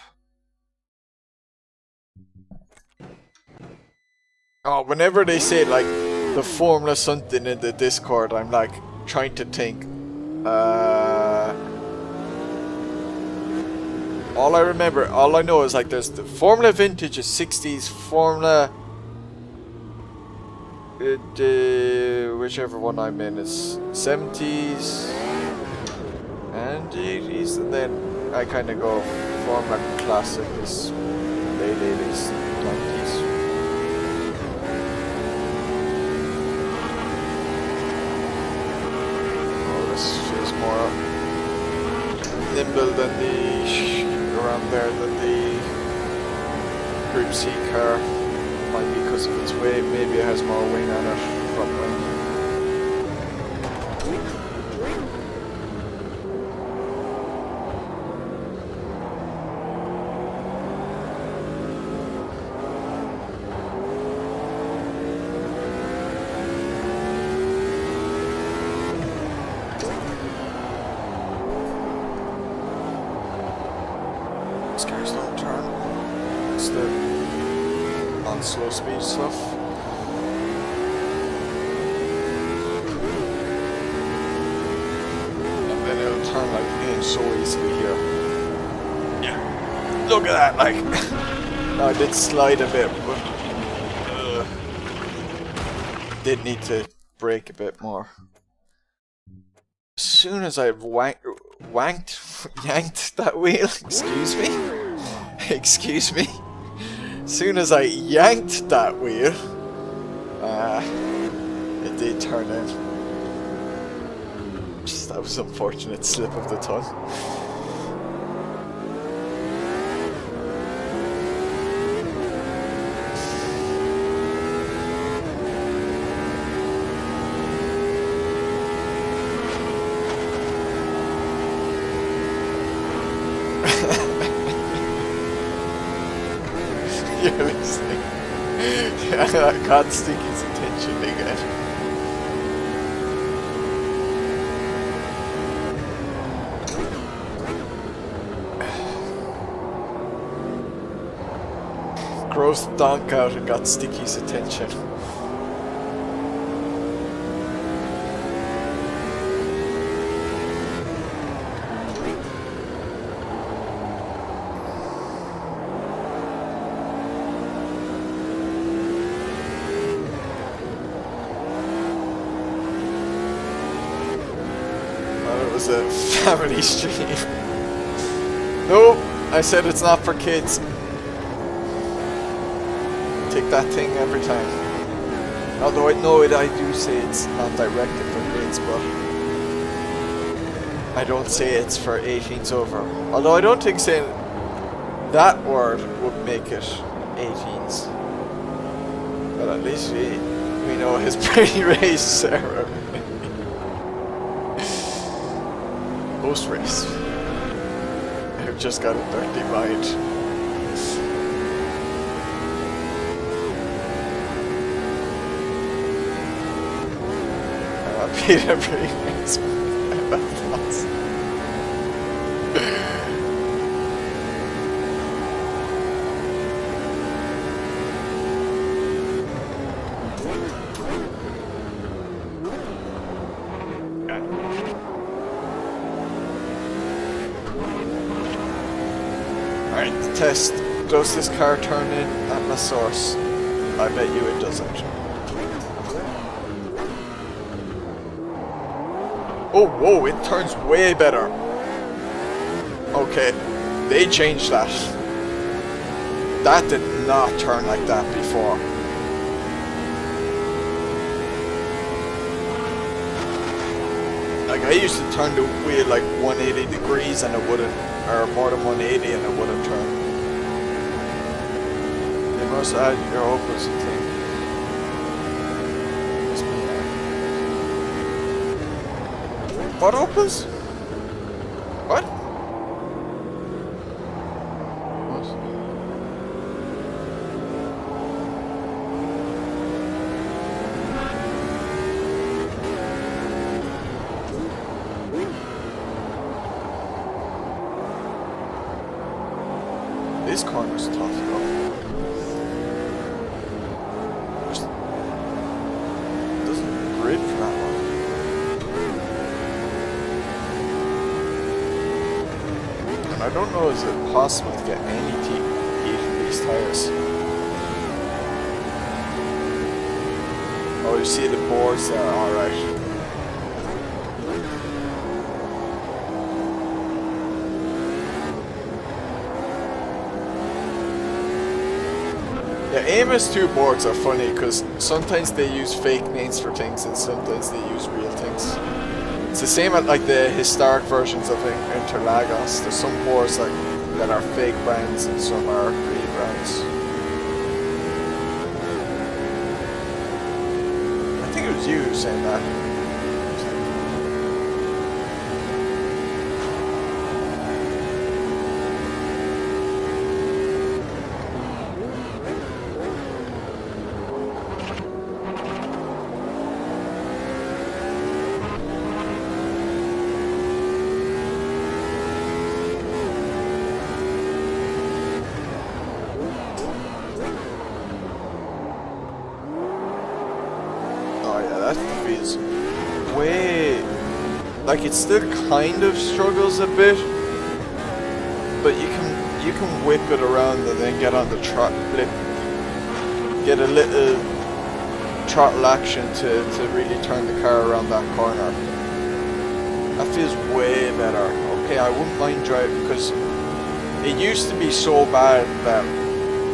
Oh, whenever they say like the Formula something in the Discord, I'm like trying to think. All I remember, all I know is like there's the Formula Vintage is 60s, Formula... whichever one I'm in is 70s and 80s, and then I kind of go Formula Classic is late 80s, 90s. Oh, this feels more nimble than the around there than the Group C car. Might be because of its weight, maybe it has more wing on it, front wing. These cars don't turn. It's the slow speed stuff. And then it'll turn like in so easily here. Yeah. Look at that, like. No, I did slide a bit, but did need to brake a bit more. As soon as I yanked that wheel, excuse me. Excuse me. As soon as I yanked that wheel, it did turn in. Just that was unfortunate slip of the tongue. You're listening. Yeah, I got Sticky's attention again. Gross donk out and got Sticky's attention. was a family stream. No, I said it's not for kids. Take that thing every time. Although I know it, I do say it's not directed for kids, but I don't say it's for 18s over. Although I don't think saying that word would make it 18s. But at least we know his pretty race, Sarah. Post race. I've just got a dirty mind. Peter Briggs. Alright, test. Does this car turn in at the source? I bet you it doesn't. Oh, whoa, it turns way better. Okay, they changed that. That did not turn like that before. Like, I used to turn the wheel like 180 degrees and it wouldn't, or more than 180 and it wouldn't turn. They must add your opposite thing. What opens? What? This corner's tough though. Just doesn't grid for that one. I don't know, is it possible to get any heat in these tires? Oh, you see the boards there, alright. Yeah, AMS2 boards are funny because sometimes they use fake names for things and sometimes they use real things. It's the same at like the historic versions of Interlagos. There's some boards like that are fake brands and some are real brands. I think it was you saying that. Like it still kind of struggles a bit, but you can whip it around and then get on the get a little throttle action to really turn the car around that corner. That feels way better. Okay, I wouldn't mind driving because it used to be so bad that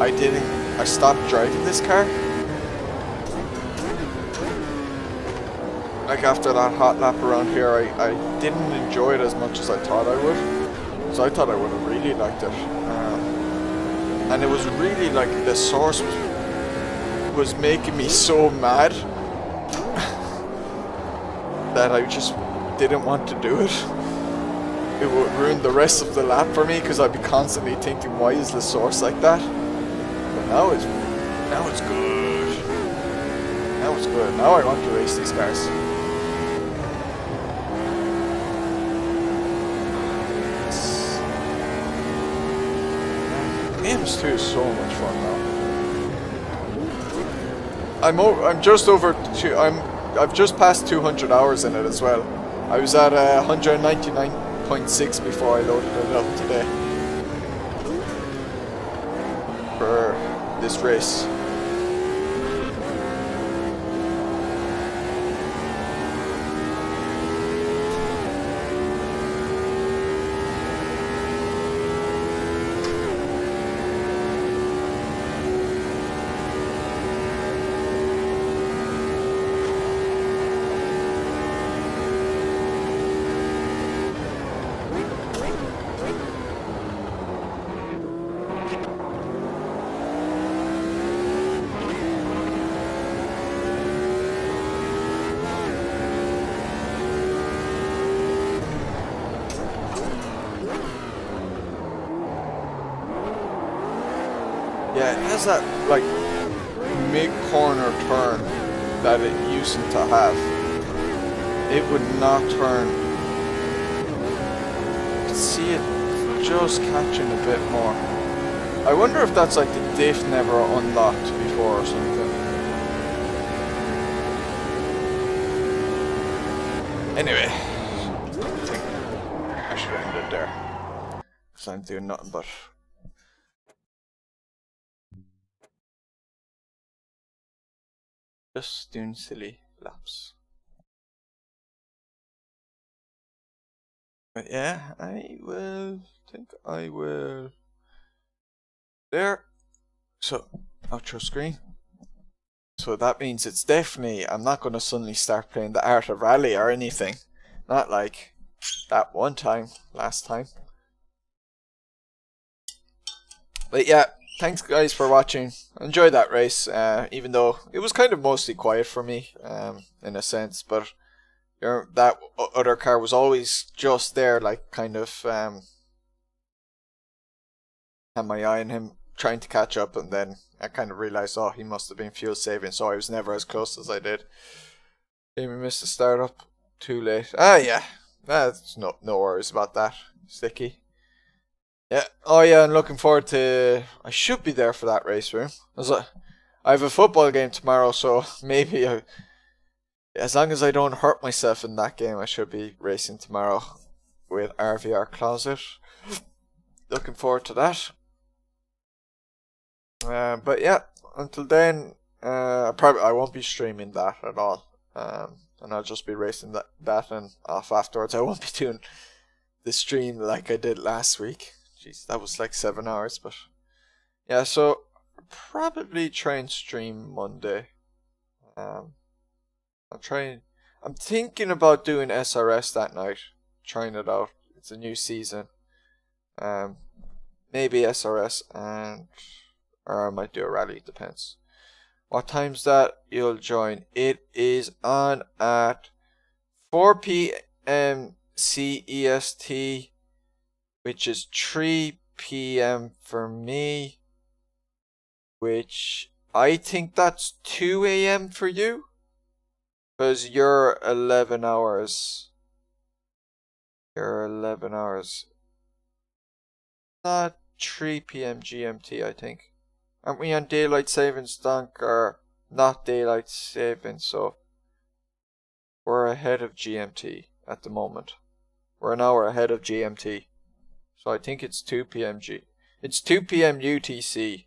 I stopped driving this car. Like after that hot lap around here, I didn't enjoy it as much as I thought I would. So I thought I would have really liked it. And it was really like the source was making me so mad that I just didn't want to do it. It would ruin the rest of the lap for me because I'd be constantly thinking, why is the source like that? But now it's good. Now it's good. Now I want to race these cars. AMS2 is so much fun now. I'm just over I've just passed 200 hours in it as well. I was at 199.6 before I loaded it up today for this race. has that like mid-corner turn that it used to have. It would not turn. You can see it just catching a bit more. I wonder if that's like the diff never unlocked before or something. Anyway, I think I should end it there, because I'm doing nothing but just doing silly laps. But yeah, I think I will there. So, outro screen. So that means it's definitely, I'm not going to suddenly start playing the Art of Rally or anything. Not like that one time, last time. But yeah, thanks guys for watching. Enjoyed that race, even though it was kind of mostly quiet for me, in a sense. But that other car was always just there, like kind of had my eye on him trying to catch up, and then I kind of realized, oh, he must have been fuel saving, so I was never as close as I did. Maybe missed the startup too late. Ah, yeah, that's no worries about that. Sticky. Yeah. Oh yeah, I'm looking forward to. I should be there for that race room. I have a football game tomorrow, so maybe as long as I don't hurt myself in that game, I should be racing tomorrow with RVR Closet. Looking forward to that. But yeah, until then, I won't be streaming that at all, and I'll just be racing that and off afterwards. I won't be doing the stream like I did last week. Jeez, that was like 7 hours, but yeah. So I'll probably try and stream Monday. I'm thinking about doing SRS that night, trying it out. It's a new season. Maybe SRS or I might do a rally, depends. What time's that you'll join? It is on at 4 p.m. CEST, which is 3 p.m. for me, which I think that's 2 a.m. for you, because you're 11 hours. You're 11 hours. Not 3 p.m. GMT, I think. Aren't we on daylight savings, Donk, or not daylight savings? So we're ahead of GMT at the moment. We're an hour ahead of GMT. So I think it's 2 p.m. It's 2 p.m. UTC.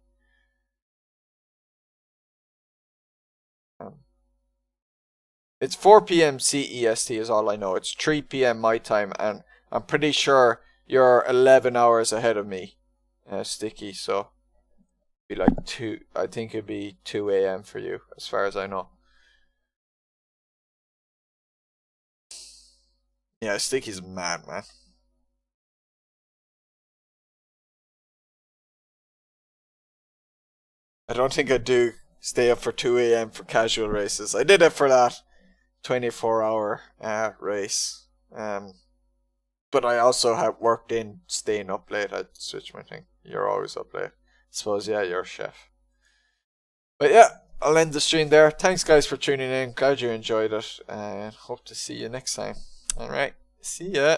It's 4 p.m. CEST is all I know. It's 3 p.m. my time, and I'm pretty sure you're 11 hours ahead of me, Sticky, so be like 2, I think it'd be 2 a.m. for you, as far as I know. Yeah, Sticky's mad, man. I don't think I do stay up for 2 a.m. for casual races. I did it for that 24-hour race. But I also have worked in staying up late. I'd switch my thing. You're always up late. I suppose, yeah, you're a chef. But yeah, I'll end the stream there. Thanks guys for tuning in. Glad you enjoyed it. And hope to see you next time. Alright, see ya.